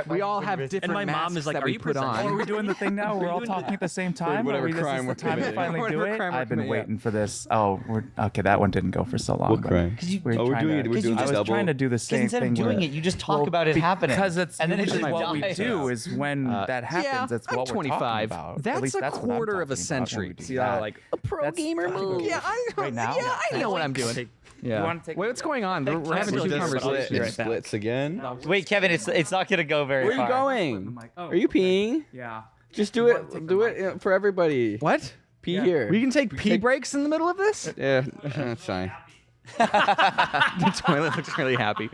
We all have different And my mom is masks like, that "Are we you put on. presenting?" Are we doing the thing now? We're all talking at the same time. whatever This is crime the we're time to committing. finally do Whatever it. crime we're I've been committing, yeah. waiting for this. Oh, okay. That one didn't go for so long. What but crime? We're Oh, we're trying doing to- it. We're doing I the was double. trying to do the same Instead thing. of doing where- it, you just talk about it happening. Because it's and then it usually just what we dies. do is when that happens. Yeah, That's I'm what we're 25. talking about. At That's least a that's what I'm quarter of a talking about when century. we do See that. that, like a pro That's- gamer move. Yeah, right now. Yeah, I know what I'm doing. Yeah. wanna take- Wait, what's going on? We're having I'll two do this, but I'll conversations. be right It back. splits again. Wait, Kevin, it's not gonna go very Where are you far. going? Oh. Are you peeing? Yeah. Just do it. Do it for everybody. What? Pee here. We can take pee breaks in the middle of this? Yeah, that's fine. The toilet looks really happy.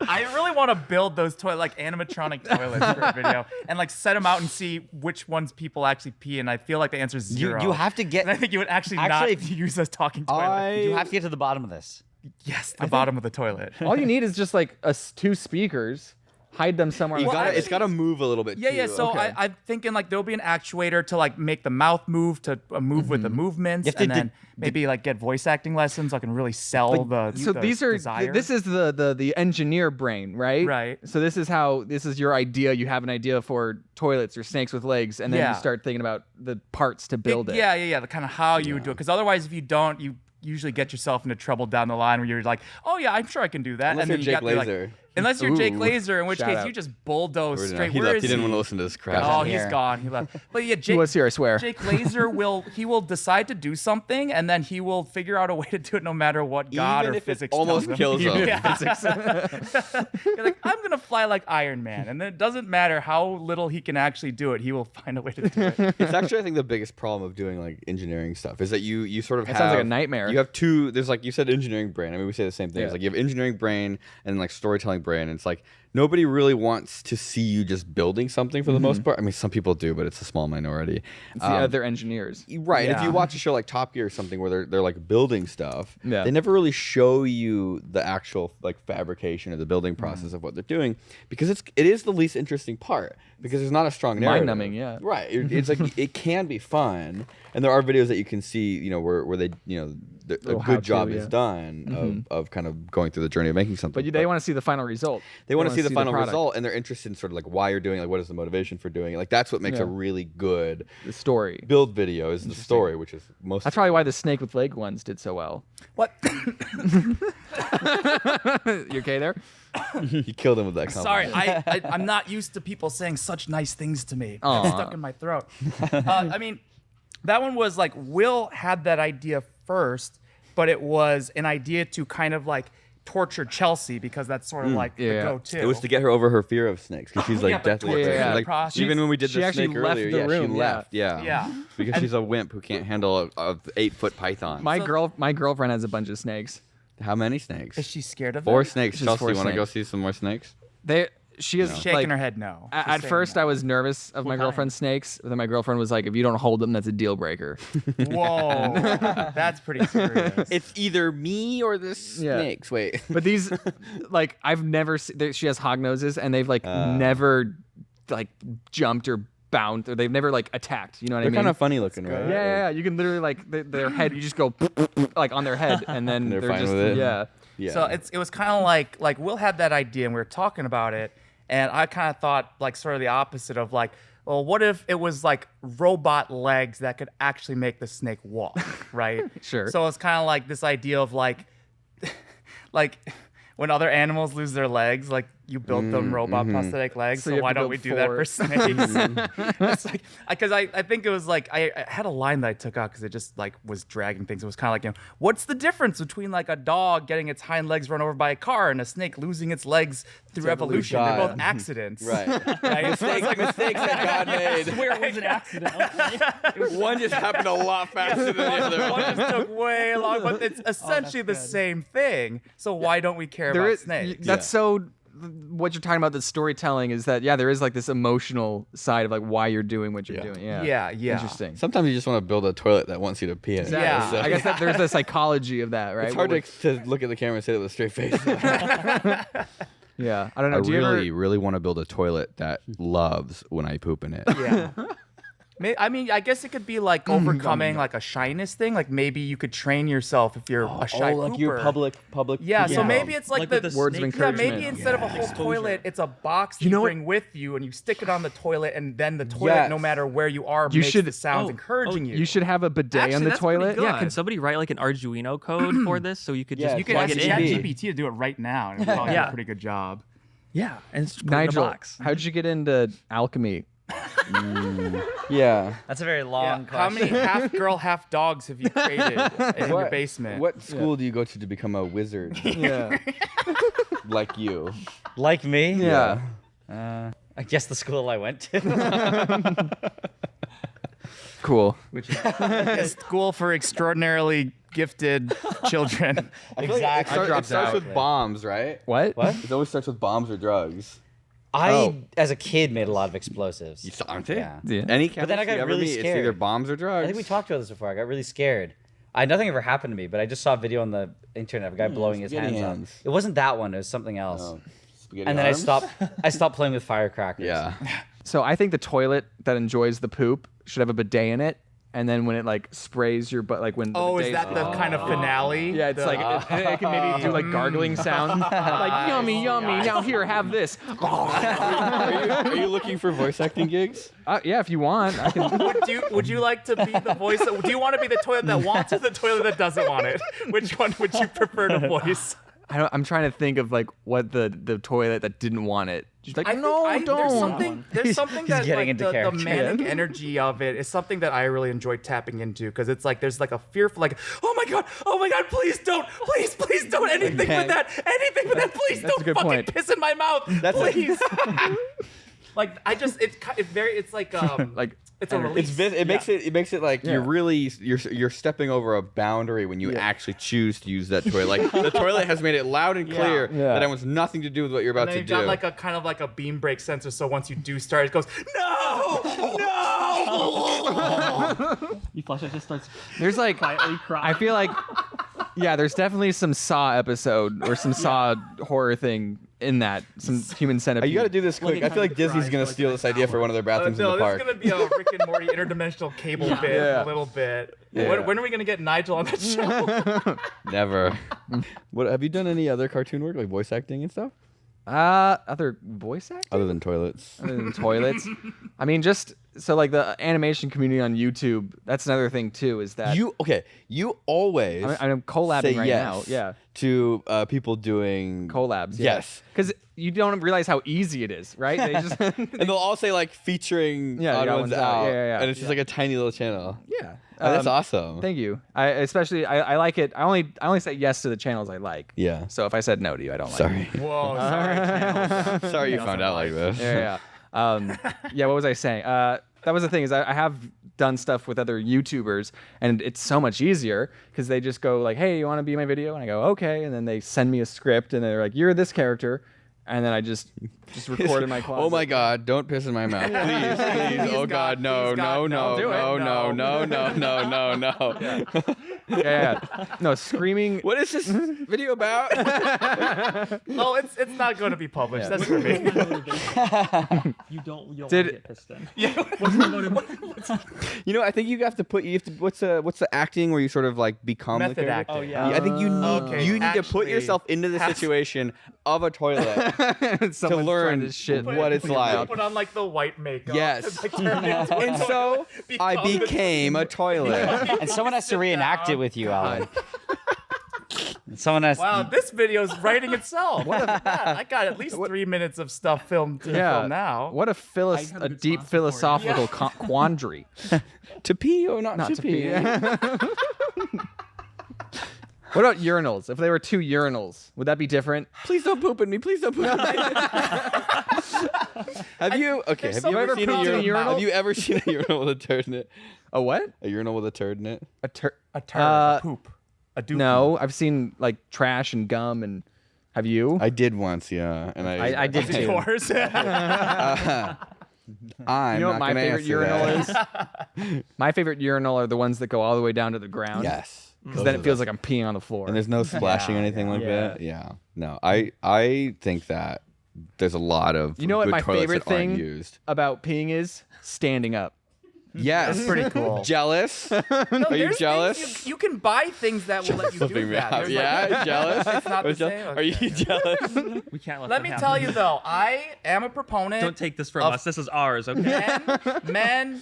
I really want to build those like animatronic toilets for a video and like set them out and see which ones people actually pee in. I feel like the answer is zero. You have to get. And I think you would actually Actually, not use us talking toilet. You have to get to the bottom of this. Yes, the bottom of the toilet. All you need is just like two speakers. Hide them somewhere. You on the gotta, side. it's gotta move a little bit. Yeah, too. yeah. So Okay. I'm thinking like there'll be an actuator to like make the mouth move to move with the movements, You have to and then maybe like get voice acting lessons so I can really sell the. So the these are desire. this is the engineer brain, right? Right. So this is your idea. You have an idea for toilets or snakes with legs, and then Yeah. you start thinking about the parts to build it. Yeah. The kind of how you would do it, because otherwise, if you don't, you usually get yourself into trouble down the line where you're like, oh yeah, I'm sure I can do that. Unless and then you're you Jake got the, like, Laser. unless you're Jake Ooh. Laser, in which Shout case out. you just bulldoze He straight. left. Where He is didn't he? want to listen to this crap. Oh, Here. he's gone. He left. But yeah, He Jake, was here, I swear. Jake Laser will decide to do something, and then he will figure out a way to do it no matter what God Even or if it physics almost tells him. kills him. Yeah. You're like, I'm gonna fly like Iron Man, and then it doesn't matter how little he can actually do it. He will find a way to do it. It's actually, I think, the biggest problem of doing like engineering stuff is that you sort of That have. sounds like a nightmare. You have two. There's like you said, engineering brain. I mean, we say the same thing. Yeah. It's like you have engineering brain and like storytelling brain. And it's like nobody really wants to see you just building something for the most part. I mean, some people do, but it's a small minority. It's the other engineers. Right. If Yeah. you watch a show like Top Gear or something where they're like building stuff, Yeah. they never really show you the actual like fabrication or the building process of what they're doing because it is the least interesting part because there's not a strong narrative. Mind-numbing, yeah. Right. It's like it can be fun, and there are videos that you can see, you know, where they, you know, a Little good how-to, job yeah. is done of kind of going through the journey of making something. But they want to see the final result. They want to see the final product, result, and they're interested in sort of like why you're doing it, like what is the motivation for doing it. Like that's what makes a Yeah. really good the story. build video is the story, which is most. That's probably why the snake with leg ones did so well. What? You okay there? You killed him with that Sorry, compliment. I'm not used to people saying such nice things to me. It's Aw. stuck in my throat. I mean, that one was like Will had that idea first, but it was an idea to kind of like torture Chelsea because that's sort of like the Yeah. go-to. It was to get her over her fear of snakes because she's like Yeah, but deathly torture afraid. the Like process. even when we did She the actually snake left earlier, the yeah, room, she yeah. left. Yeah, Yeah. because she's a wimp who can't handle a 8-foot python. My girlfriend has a bunch of snakes. How many snakes? Is she scared of 4 them? snakes. She's Chelsea, 4 you want to go snakes. see some more snakes? She is Shaking like, her head no. She's At saying first, no. I was nervous of my girlfriend's snakes. But then my girlfriend was like, "If you don't hold them, that's a deal breaker." Whoa, that's pretty serious. It's either me or the Yeah. snakes. Wait. But these, like, I've never. She has hog noses, and they've like never like jumped or bounced, or they've never like attacked. You know what They're I mean? kind of funny looking, right? Yeah. You can literally like their head. You just go like on their head, and then They're they're fine just with it? yeah. Yeah. So it was kind of like Will had that idea and we were talking about it, and I kind of thought like sort of the opposite of like, well, what if it was like robot legs that could actually make the snake walk, right? Sure. So it's kind of like this idea of like, like when other animals lose their legs, like you built them robot prosthetic legs, So so, you have why to don't we build do that 4. for snakes? It's like because I think it was like I had a line that I took out because it just like was dragging things. It was kind of like, you know, what's the difference between like a dog getting its hind legs run over by a car and a snake losing its legs through evolution? They're both God. accidents, Right. Right? So it's like Mistakes that God made. Where it was an accident. One just happened a lot faster than the other. one just took way long, but it's essentially the same thing. So why don't we care There about is snakes? that's so. What you're talking about, the storytelling, is that there is like this emotional side of like why you're doing what you're doing. Yeah. Interesting. Sometimes you just want to build a toilet that wants you to pee in it. Yeah. So I guess that there's the psychology of that, right? it's hard to look at the camera and say it with a straight face. Yeah, I don't know. I Do you really, ever, really want to build a toilet that loves when I poop in it. Yeah. I mean, I guess it could be like overcoming like a shyness thing. Like maybe you could train yourself if you're a shy pooper. public. Yeah, so pooping. maybe it's like, Like the with the Words of snake- encouragement. Yeah, maybe instead of a whole toilet, it's a box that you know what? bring with you, and you stick it on the toilet, and then the toilet, Yes. no matter where you are, You makes should- the sounds encouraging you. you should have a bidet Actually, on the that's pretty toilet. good. Yeah, can somebody write like an Arduino code for this so you could Yeah, just You can plug ask it in? ChatGPT to do it right now, and it'll probably do Yeah. a pretty good job. Yeah, and it's put it in a Nigel, box. how'd you get into alchemy? Yeah. That's a very long How question. many half girl, half dogs have you created in your basement? What school do you go to become a wizard Yeah, like you? Like me? yeah. I guess the school I went to. Cool. A school for extraordinarily gifted children. Exactly. It starts with bombs, right? What? It always starts with bombs or drugs. I, as a kid, made a lot of explosives. Aren't they? Yeah. Yeah. Any But then I chemist got you ever really meet, it's either scared. bombs or drugs. I think we talked about this before. I got really scared. Nothing ever happened to me, but I just saw a video on the internet of a guy blowing his spaghetti hands hands. up. It wasn't that one. It was something else. Oh, spaghetti And then arms? I stopped playing with firecrackers. Yeah. So I think the toilet that enjoys the poop should have a bidet in it, and then when it like sprays your butt, like when the Oh, is bidet's- that the kind of finale? Yeah, it's like it can maybe do like gargling sound, like yummy, yummy. Now here, have this. Are you looking for voice acting gigs? Yeah, if you want, I can. Would you like to be the voice? Do you want to be the toilet that wants it, or the toilet that doesn't want it? Which one would you prefer to voice? I'm trying to think of like what the toilet that didn't want it. She's like, I no, think don't. There's something that getting like into the character. manic energy of it is something that I really enjoy tapping into because it's like there's like a fearful like oh my god, please don't, please don't, anything but that, please That's a don't good fucking point. piss in my mouth, please. Like I just it's like Like It's a release. It makes it like you're stepping over a boundary when you actually choose to use that toilet. Like the toilet has made it loud and clear that it wants nothing to do with what you're about and then to you've do. got like a kind of like a beam brake sensor, so once you do start, it goes no. You flush it, just starts There's like, quietly crying. I feel like, yeah, there's definitely some Saw episode or some Saw horror thing in that. Some human centipede. You got to do this quick. I feel like Disney's gonna steal this idea for one of their bathrooms in the park. This is gonna be a Rick and Morty interdimensional cable bit a little bit. Yeah. When are we gonna get Nigel on that show? Never. What have you done any other cartoon work like voice acting and stuff Other voice acting? other than toilets? Other than toilets? I mean, just so like the animation community on YouTube. That's another thing too. Is that You always I'm collabing say right yes now. Yeah, to people doing collabs. Yes. because you don't realize how easy it is, right? They just and they'll all say like featuring Yeah, the Odd1s Odd1sOut. Out. Yeah. And it's just like a tiny little channel. yeah. Oh, that's awesome. Thank you. I like it. I only say yes to the channels I like. Yeah. So if I said no to you, I don't like Sorry. Whoa, sorry. channels. Sorry you found out like this. it. Yeah. What was I saying? That was the thing is I have done stuff with other YouTubers, and it's so much easier because they just go like, "Hey, you want to be in my video?" And I go, "Okay," and then they send me a script, and they're like, "You're this character." And then I just record in my closet. Oh my God! Don't piss in my mouth, please. Oh God, no. do it. Yeah. No, screaming. What is this video about? Oh, it's not going to be published. That's for me. You don't want Did- to get pissed in. What's the motive? I think you have to what's the acting where you sort of like become the Method character? acting. Oh, yeah. I think you need to put actually yourself into the situation of a toilet to Someone's learn trying to shit. what it's like. Put on like the white makeup. Yes. Like, turn into a And so toilet, I become the- became a toilet. And someone has to reenact it with you, Alan. Someone has. Wow, this video's writing itself. I got at least 3 minutes of stuff filmed to film now. What a deep philosophical quandary. To pee or not to pee? What about urinals? If they were two urinals, would that be different? Please don't poop in me. Please don't poop in me. Have you ever seen a urinal? Have you ever seen a urinal with a turd in it? A what? A urinal with a turd in it? A turd, a poop, a dookie. No, I've seen like trash and gum and. Have you? I did once, yeah, and I did Is it too. yours? I'm You know what not my gonna favorite answer urinal that. is? My favorite urinal are the ones that go all the way down to the ground. Yes, Because then it feels like I'm peeing on the floor. and there's no splashing or anything like Yeah. that. Yeah, no, I think that there's a lot of You know what good my toilets favorite that aren't thing used. about peeing is? Standing up. Yes, Pretty cool. jealous. No, Are you there's jealous? things You can buy things that will let you do Flipping me that. out. There's Yeah, jealous. It's not the same? Are you jealous? We can't let Let that me happen. tell you though, I am a proponent. Don't take this from us. This is ours, okay?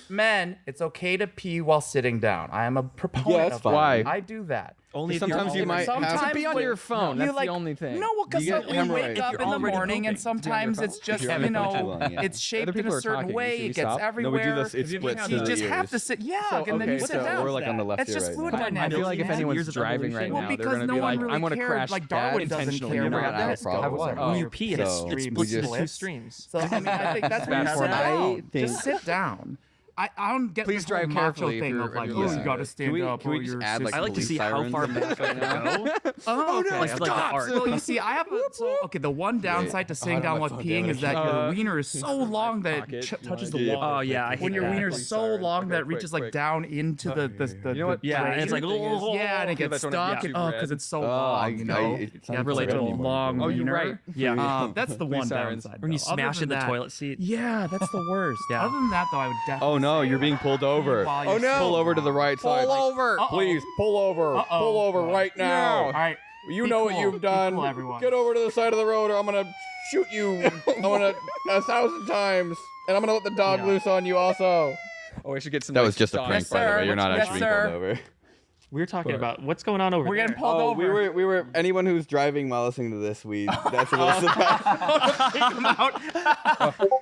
Men, it's okay to pee while sitting down. I am a proponent Yeah, it's of fine. that. Why? I do that. Only if Sometimes you're you might Sometimes have To be on when- your phone. you That's like, the only thing. No, well, because You get we hemorrhoids. wake up If in you're the already morning and pooping, sometimes it's just, you're on your phone too long, yeah. it's shaped in people a are certain talking. way. Should we It gets stop? No, everywhere. we do this. It splits to You the just have ears. to sit, and then okay, you sit so down. we're like on the left It's ear just right fluid now. dynamics. I feel like if man. anyone's Years of driving right evolution. Well, now, they're because going to no be one like, really I'm going to cared. crash Like, that Darwin doesn't intentionally. care You're about not that. gonna have a problem with that. when you pee, So, it we splits just- into two streams. So I mean, I think that's where you Bad sit format. down. think- Just sit down. I don't get Please this whole drive macho carefully if thing you're- of like, if oh, you're you listening. got to stand up. Can we or just you're add, like, I like to police see how sirens far and back stuff I can go. Oh, okay. Like the art. Well, you see, I have the one downside to sitting down while peeing is that your wiener is so long that it touches the Yeah. wall. Oh yeah, I hate When your that. wiener is so long that it reaches like down into the You know what? Yeah, and it's like, yeah, and it gets That's what I'm stuck. getting Oh, red. because it's so Oh, long, you know. it's You have not such a anymore. long Oh, you're wiener. right. Yeah. That's the one sirens. downside. When you though. Other smash than in the that- toilet seat. Yeah, that's the worst. Yeah. Other than that, though, I would definitely. Oh no, say you're being pulled over. while you're Pull over to the right side. over. Please pull over. Uh-oh. Pull over right now. All right. You Be know what cool. you've Be done. cool, everyone. Get over to the side of the road, or I'm gonna shoot you. I'm gonna 1,000 times, and I'm gonna let the dog loose on you also. Oh, I should get some. That like, was just a dog- prank, Yes, by the sir. way. You're not Yes, actually being sir. pulled over. We were talking about what's going on over We're there. getting pulled over. we were. Anyone who's driving while listening to this, that's a little surprise. Take them out.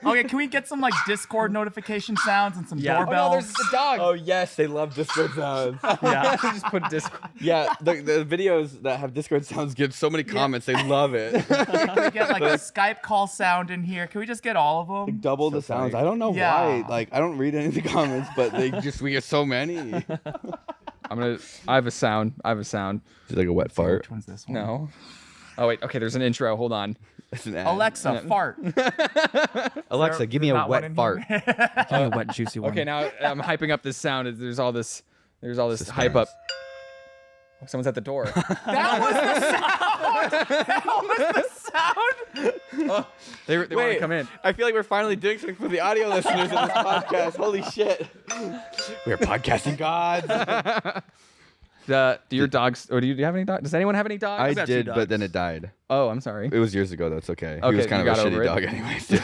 Okay, can we get some like Discord notification sounds and some Yeah. Oh, no, doorbells? there's the dog. Oh yes, they love Discord sounds. Yeah. Just put Discord. Yeah, the videos that have Discord sounds get so many comments. They love it. Can we get like a Skype call sound in here? Can we just get all of them? Double the sounds. I don't know Yeah. why. Like I don't read any of the comments, but we get so many. I have a sound. It's like a wet fart. Which one's this one? No. Oh wait. Okay. There's an intro. Hold on. It's an ad. Alexa, fart. Alexa, give me a Not one wet in fart. here? Give me a wet, juicy one. Okay. Now I'm hyping up this sound. There's all this hype up. Oh, someone's at the door. That was the sound. That was the sound. they want to come in. I feel like we're finally doing something for the audio listeners of this podcast. Holy shit. We're podcasting gods. Do your dogs, or do you have any dogs? Does anyone have any dogs? I got two did, dogs. but then it died. Oh, I'm sorry. It was years ago, though. It's okay. He Okay, was kind you of a got shitty over it. dog anyways, too.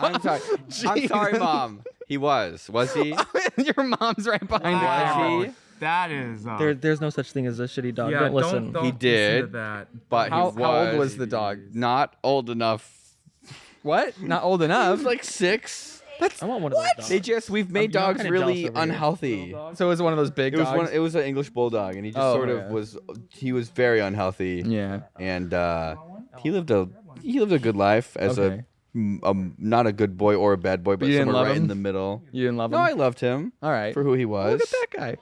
I'm sorry. I'm sorry, Mom. He was. Was he? Your mom's right behind Wow. the he? That is. There's no such thing as a shitty dog. yeah, don't listen. Don't He listen did. to that. But How he old was the dog? Not old enough. What? Not old He enough. was like 6. I want one of those dogs. We've made I'm dogs kinda really jealous over here. unhealthy. So it was one of those big It was dogs. it was an English bulldog, and he just Oh, sort of yeah. was. He was very unhealthy. Yeah. And he lived a good life as Okay. not a good boy or a bad boy, but You didn't somewhere love right him? in the middle. You didn't love No, him? I loved him All right. for who he was. Look at that guy.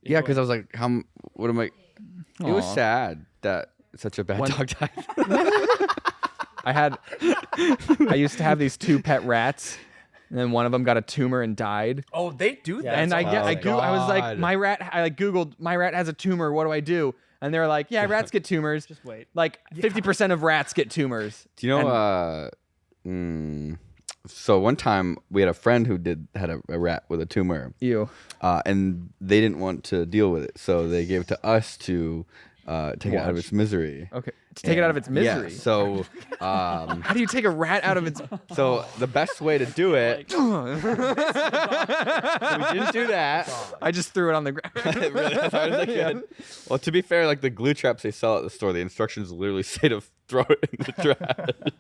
Yeah, because I was like, what am I? It was Aw. sad that such a bad dog died. I used to have these 2 pet rats, and then one of them got a tumor and died. Oh, they do that. And I was like, God. my rat. I like Googled, my rat has a tumor. What do I do? And they were like, yeah, rats get tumors. Just wait. Like 50% of rats get tumors. Do you know? So one time we had a friend who had a rat with a tumor, Ew. and they didn't want to deal with it, so they gave it to us to take it out of its misery. Okay. To take it out of its misery. Yeah, so How do you take a rat out of its? so the best way to do it. So we didn't do that. I just threw it on the ground. Really, as hard as I could. Well, to be fair, like the glue traps they sell at the store, the instructions literally say to throw it in the trash.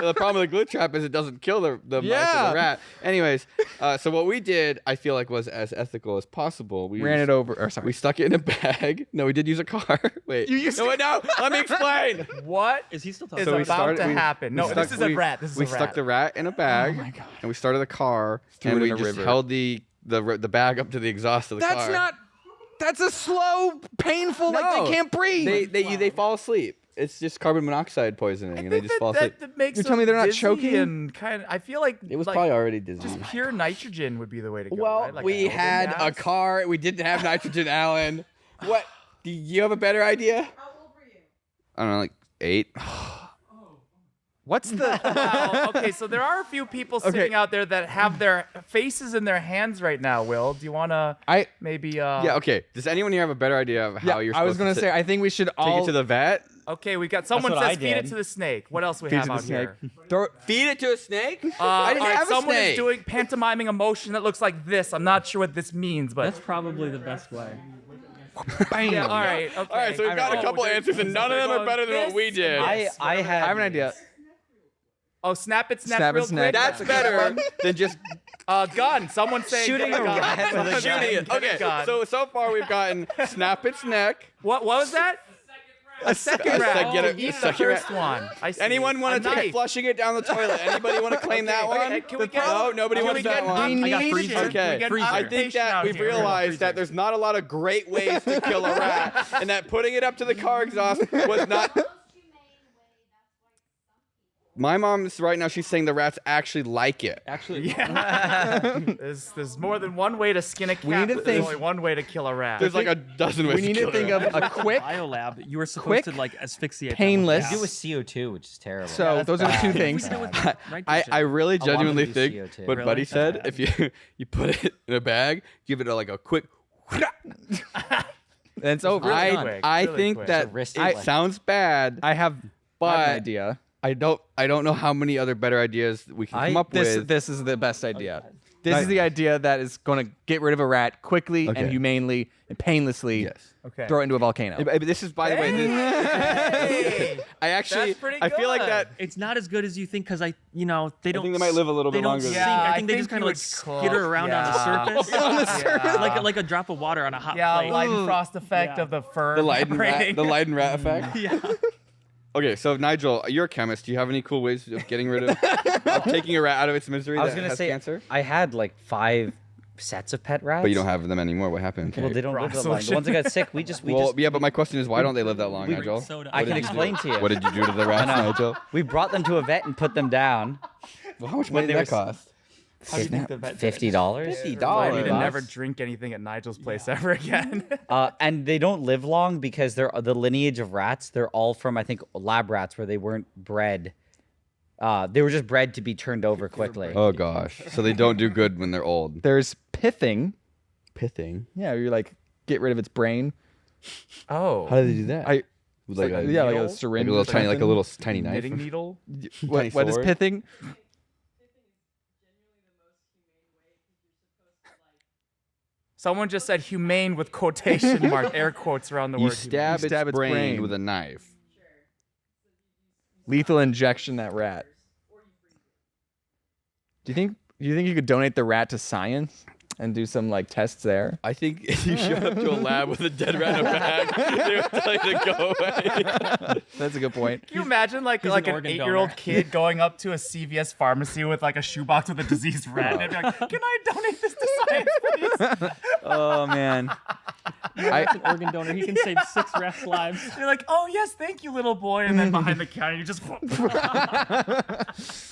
The problem with the glue trap is it doesn't kill the mice or Yeah. the rat. Anyways, so what we did, I feel like, was as ethical as possible. We Ran it over. Or sorry. We stuck it in a bag. No, we did use a car. Wait. You used no, to- wait, no. Let me explain. What Is he still is talking? about to happen? No, this is a rat. This is we a rat. stuck the rat in a bag, and we started the car, Threw and it we in a just river. held the bag up to the exhaust of the car. That's not. That's a slow, painful. Like No. they can't breathe. They fall asleep. It's just carbon monoxide poisoning, and they just fall asleep. That makes You're telling me they're not dizzy choking? And kind of, I feel like It was like, probably already dizzy. just pure nitrogen would be the way to go. Well, right? Like we a had a gas. car. We didn't have nitrogen, Alan. What? Do you have a better idea? How old were you? I don't know, like 8. What's the? Wow. Okay, so there are a few people sitting out there that have their faces in their hands right now. Will, do you want to I. maybe? Yeah. Okay. Does anyone here have a better idea of how Yeah, you're? I was supposed gonna to say. I think we should take all it to the vet. Okay, we got someone what says I feed it did. to the snake. What else we feed have to the out snake. here? Throw, Feed it to a snake? I All didn't right, have a someone snake. is doing pantomiming a motion that looks like this. I'm not sure what this means, but That's probably the best way. bam. yeah. All right. Okay. All right. So we've got a couple answers, and none of them are better than what we did. I I have an idea. Oh, snap it, snap, Snap it, real snap. quick. That's better than just Gun. Someone saying Shooting get a gun. rat with a gun. shooting it. Okay. Gun. So far we've gotten snap its neck. What was that? A second rat. Get Oh, a eat the second rat. first one. I see. Anyone want A to take knife. flushing it down the toilet? Anybody want to claim that one? Okay, can we get- No, nobody can wants we get that one. an I got occupation? freezer. Can we Okay, get an I think occupation that out we've here? realized that there's not a lot of great ways to kill a rat, and that putting it up to the car exhaust was not. My mom's right now. She's saying the rats actually like it. Actually, There's more than one way to skin a cat. We need to but think- There's only one way to kill a rat. There's like a dozen ways We need to to kill think a rat. of a quick, biolab, you were supposed Quick, to like asphyxiate. them painless- with Do gas. with CO2, which is terrible. So those are the two things. I really lot of genuinely them use think CO2. what Really? Buddy said. If you put it in a bag, give it like a quick. And it's over. Really I, quick. I really think quick. that It's a wrist it play. sounds bad. I have But- an idea. I don't know how many other better ideas we can come up with. This is the best idea. This is the idea that is going to get rid of a rat quickly and humanely and painlessly. Yes. Okay. Throw it into a volcano. But this is, by the way, I actually, That's pretty I feel like good. that. It's not as good as you think because they don't. think they might live a little they bit don't longer than sink. that. I think they just kind of like skitter around on the surface. On the surface. Like a drop of water on a hot Yeah, plate. light and frost effect Yeah. of the fur. The Leiden evaporating. rat effect. Yeah. Okay, so Nigel, you're a chemist. Do you have any cool ways of getting rid of taking a rat out of its misery I was that gonna has say cancer? I had like 5 sets of pet rats. But you don't have them anymore. What happened? Well, they don't live that long. The ones that got sick, we just yeah, but my question is, why don't they live that long, Nigel? Soda. I can explain to you. What did you do to the rats, Nigel? We brought them to a vet and put them down. Well, how much money did that cost? How do you think the vet did it? $50. I need to never drink anything at Nigel's place ever again. And they don't live long because they're the lineage of rats. They're all from, I think, lab rats where they weren't bred. They were just bred to be turned over quickly. Oh gosh, so they don't do good when they're old. There's pithing. Pithing. Yeah, you like get rid of its brain. Oh. How do they do that? I Like a, yeah, like a needle? syringe. like a little tiny knife. Knitting needle? What is sword? pithing? Someone just said humane with quotation mark, air quotes around the You word. stab, You stab its its brain brain. with a knife. Lethal injection that rat. Do you think you could donate the rat to science and do some like tests there? I think if you showed up to a lab with a dead rat in a bag, they would tell you to go away. That's a good point. Can you imagine like He's an an organ 8-year-old donor. kid going up to a CVS pharmacy with like a shoebox with a diseased rat and be like, "Can I donate this to science, please?" Oh man. That's an organ donor. He can save 6 rats' lives. You're like, "Oh yes, thank you, little boy," and then behind the counter you just.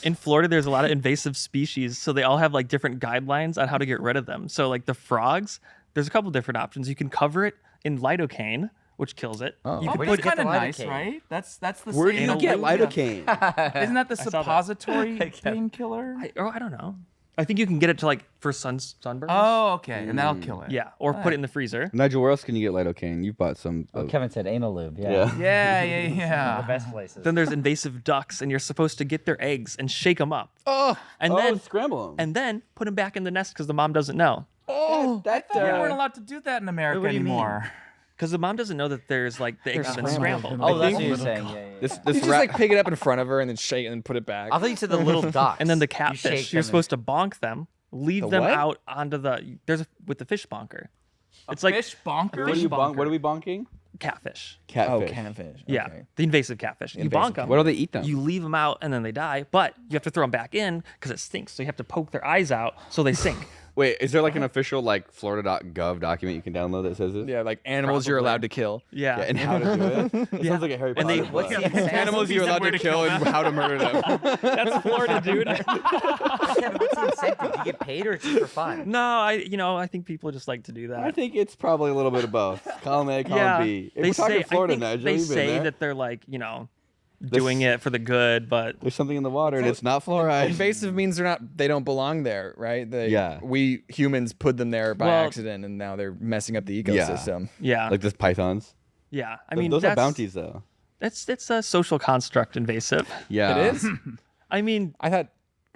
In Florida, there's a lot of invasive species, so they all have like different guidelines on how to get rid of them. So like the frogs, there's a couple different options. You can cover it in lidocaine, which kills it. Oh. You Oh, can but Where it's do you get kind of the nice, lidocaine? right? That's the Where same. do you get idea. lidocaine? Isn't that the saw that. suppository painkiller? I don't know. I think you can get it to like for sunburns. Oh, okay, and that'll kill it. Yeah, or put it in the freezer. Nigel, where else can you get lidocaine? You've bought some. Kevin said anal lube. Yeah. yeah. Yeah. The best places. Then there's invasive ducks, and you're supposed to get their eggs and shake them up, Oh, and then scramble them. and then put them back in the nest because the mom doesn't know. Oh, I thought we weren't allowed to do that in America What do you mean? anymore. Because the mom doesn't know that there's like the eggs have been scrambled. Oh, that's what think- you're saying. Yeah. this You just rat. like pick it up in front of her and then shake it and put it back. I thought you said the little ducks. And then the You catfish, shake you're them supposed to bonk them, leave The them what? out onto the with the fish bonker. It's Like like fish bonker. What are, you bonker. what are we bonking? catfish. Catfish. catfish. Yeah, Okay. the invasive catfish. You Invasive bonk them. What do they eat them? You leave them out and then they die, but you have to throw them back in because it stinks. So you have to poke their eyes out so they sink. Wait, is there like an official like Florida.gov document you can download that says this? Yeah, like animals you're Probably. allowed to kill. Yeah. And how to do it? It sounds like a Harry And Potter. they- book. What's the invasive? Animals you're allowed to kill and how to murder them. That's Florida, dude. Kevin, what's the incentive? Do you get paid or it's just for fun? No, I think people just like to do that. I think it's probably a little bit of both. Column A, column yeah, B. If we're talking Florida, Nigel, they you've been say there. that they're like doing it for the good, but There's something in the water and it's not fluoride. Invasive means they don't belong there, right? Yeah. We humans put them there by Well- accident, and now they're messing up the Yeah. ecosystem. yeah, Like this pythons. yeah. I mean, those are that's, bounties though. It's a social construct, invasive. Yeah. It is. I mean, I thought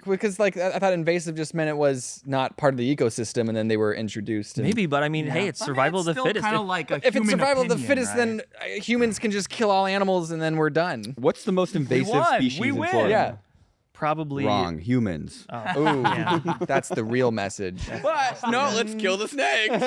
because like I thought invasive just meant it was not part of the ecosystem, and then they were introduced. And maybe, but I mean, hey, it's survival of the fittest. Kind If- of like a if it's human survival of the opinion, fittest, right? then humans can just kill all animals, and then we're done. What's the most invasive won. species We in win. Florida? Yeah. probably Wrong. Humans. Ooh, that's the real message. What? No, let's kill the snakes.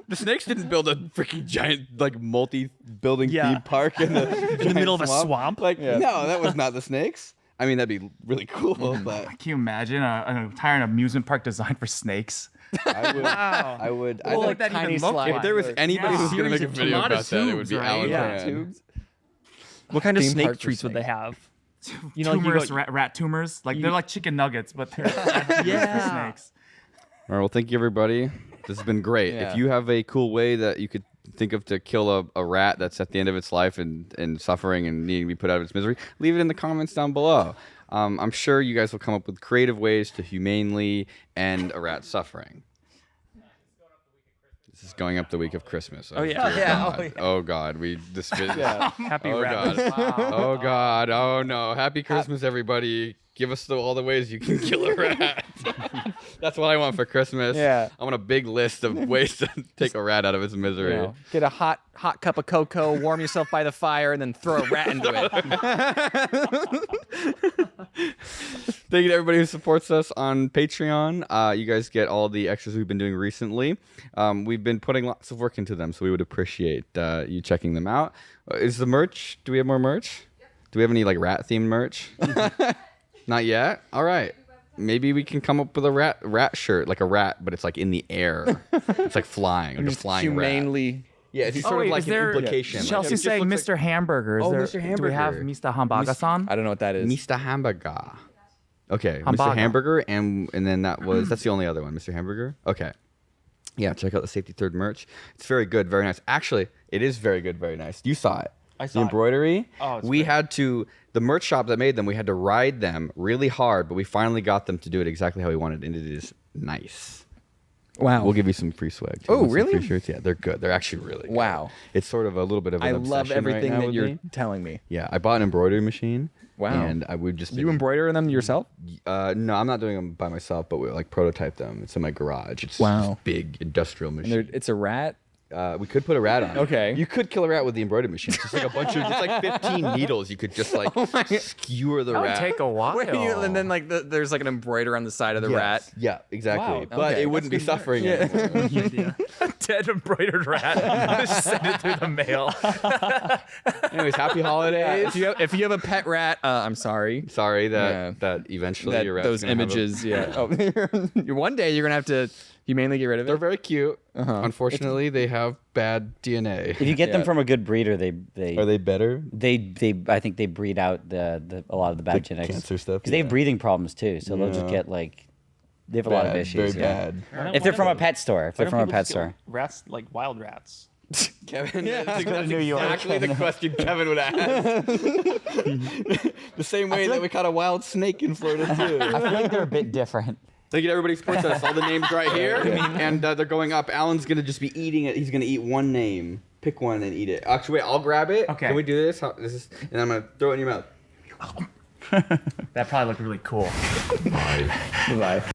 The snakes didn't build a freaking giant, like, multi-building Yeah. theme park in the middle of a swamp? Like, Yeah. no, that was not the snakes. I mean, that'd be really cool, but Can you imagine an entire amusement park designed for snakes? I would. Wow. I would. I What would would that tiny even look slide. like? if there was anybody Yeah. who's gonna make a Series of video lot of about that, it would tubes, be right? Alan Yeah. Cran. Tubes. what kind of Theme snake park for treats would they snakes. have? You know, like you Tumorous go- rat tumors. Like they're like chicken nuggets, but they're for Yeah. snakes. All right. Well, thank you, everybody. This has been great. Yeah. If you have a cool way that you could think of to kill a rat that's at the end of its life and suffering and needing to be put out of its misery, leave it in the comments down below. I'm sure you guys will come up with creative ways to humanely end a rat suffering. This is going up the week of Christmas. Oh, yeah. dear Yeah, God. oh, yeah. Oh God, we this. Yeah. Happy Oh rat. God. Oh God. Oh no. Happy Christmas, everybody. give us all the ways you can kill a rat. That's what I want for Christmas. Yeah. I want a big list of ways to take a rat out of its misery. You know, get a hot cup of cocoa, warm yourself by the fire, and then throw a rat into it. Thank you to everybody who supports us on Patreon. You guys get all the extras we've been doing recently. We've been putting lots of work into them, so we would appreciate you checking them out. Is the merch? Do we have more merch? Do we have any like rat themed merch? Not yet. All right. Maybe we can come up with a rat shirt, like a rat, but it's like in the air. It's like flying, like a flying rat. Humanely. Yeah, it's sort of like an implication. Like, Chelsea's saying Mr. Hamburger. Oh, Mr. Do we have Hamburger. Mr. Hamburger-san? I don't know what that is. Mr. Hamburger. Okay, Mr. Hamburger. Hamburger, and then that's the only other one, Mr. Hamburger. Okay. Yeah, check out the Safety Third merch. It's very good, very nice. Actually, it is very good, very nice. You saw it. I saw the it. embroidery. Oh, it's we great. had to the merch shop that made them. We had to ride them really hard, but we finally got them to do it exactly how we wanted, and it is nice. Wow. We'll give you some free swag. Too. Oh, Want some really? Free shirts? Yeah, they're good. They're actually really good. Wow. It's sort of a little bit of an I obsession love everything right now that with you're me. telling me. Yeah, I bought an embroidery machine. Wow. And I would just You embroider them yourself? no, I'm not doing them by myself, but we like prototype them. It's in my garage. It's Wow. this big industrial machine. It's a rat? We could put a rat on it. Okay. You could kill a rat with the embroidery machine. It's just like a bunch of, it's like 15 needles. You could just like skewer the That would rat. take a while. And then like there's like an embroider on the side of the rat. Yeah, exactly. Wow. But Okay. it wouldn't be suffering anymore. Dead embroidered rat. Just send it through the mail. Anyways, happy holidays. If you have a pet rat, I'm sorry. Sorry that Yeah. that eventually your rat's Those gonna have images, yeah. Oh, one day you're gonna have to humanely get rid of they're it. very cute. Unfortunately, they have bad DNA. If you get them Yeah. from a good breeder, they Are they better? I think they breed out the a lot of the bad genetics. cancer stuff, Because they have yeah. breathing problems too, so they'll just Yeah. get like they have a lot of Bad, issues. very yeah. bad. If they're from a pet store, if Why they're don't from a people pet just get store. rats, like wild rats. Kevin, Yeah. that's New York. exactly the question Kevin would ask. The same way that we caught a wild snake in Florida too. I feel like they're a bit different. Thank you to everybody who supports us. All the names right here, and they're going up. Alan's gonna just be eating it. He's gonna eat one name, pick one, and eat it. Actually, wait, I'll grab it. Okay. Can we do this? This is, and I'm gonna throw it in your mouth. That probably looked really cool. Bye.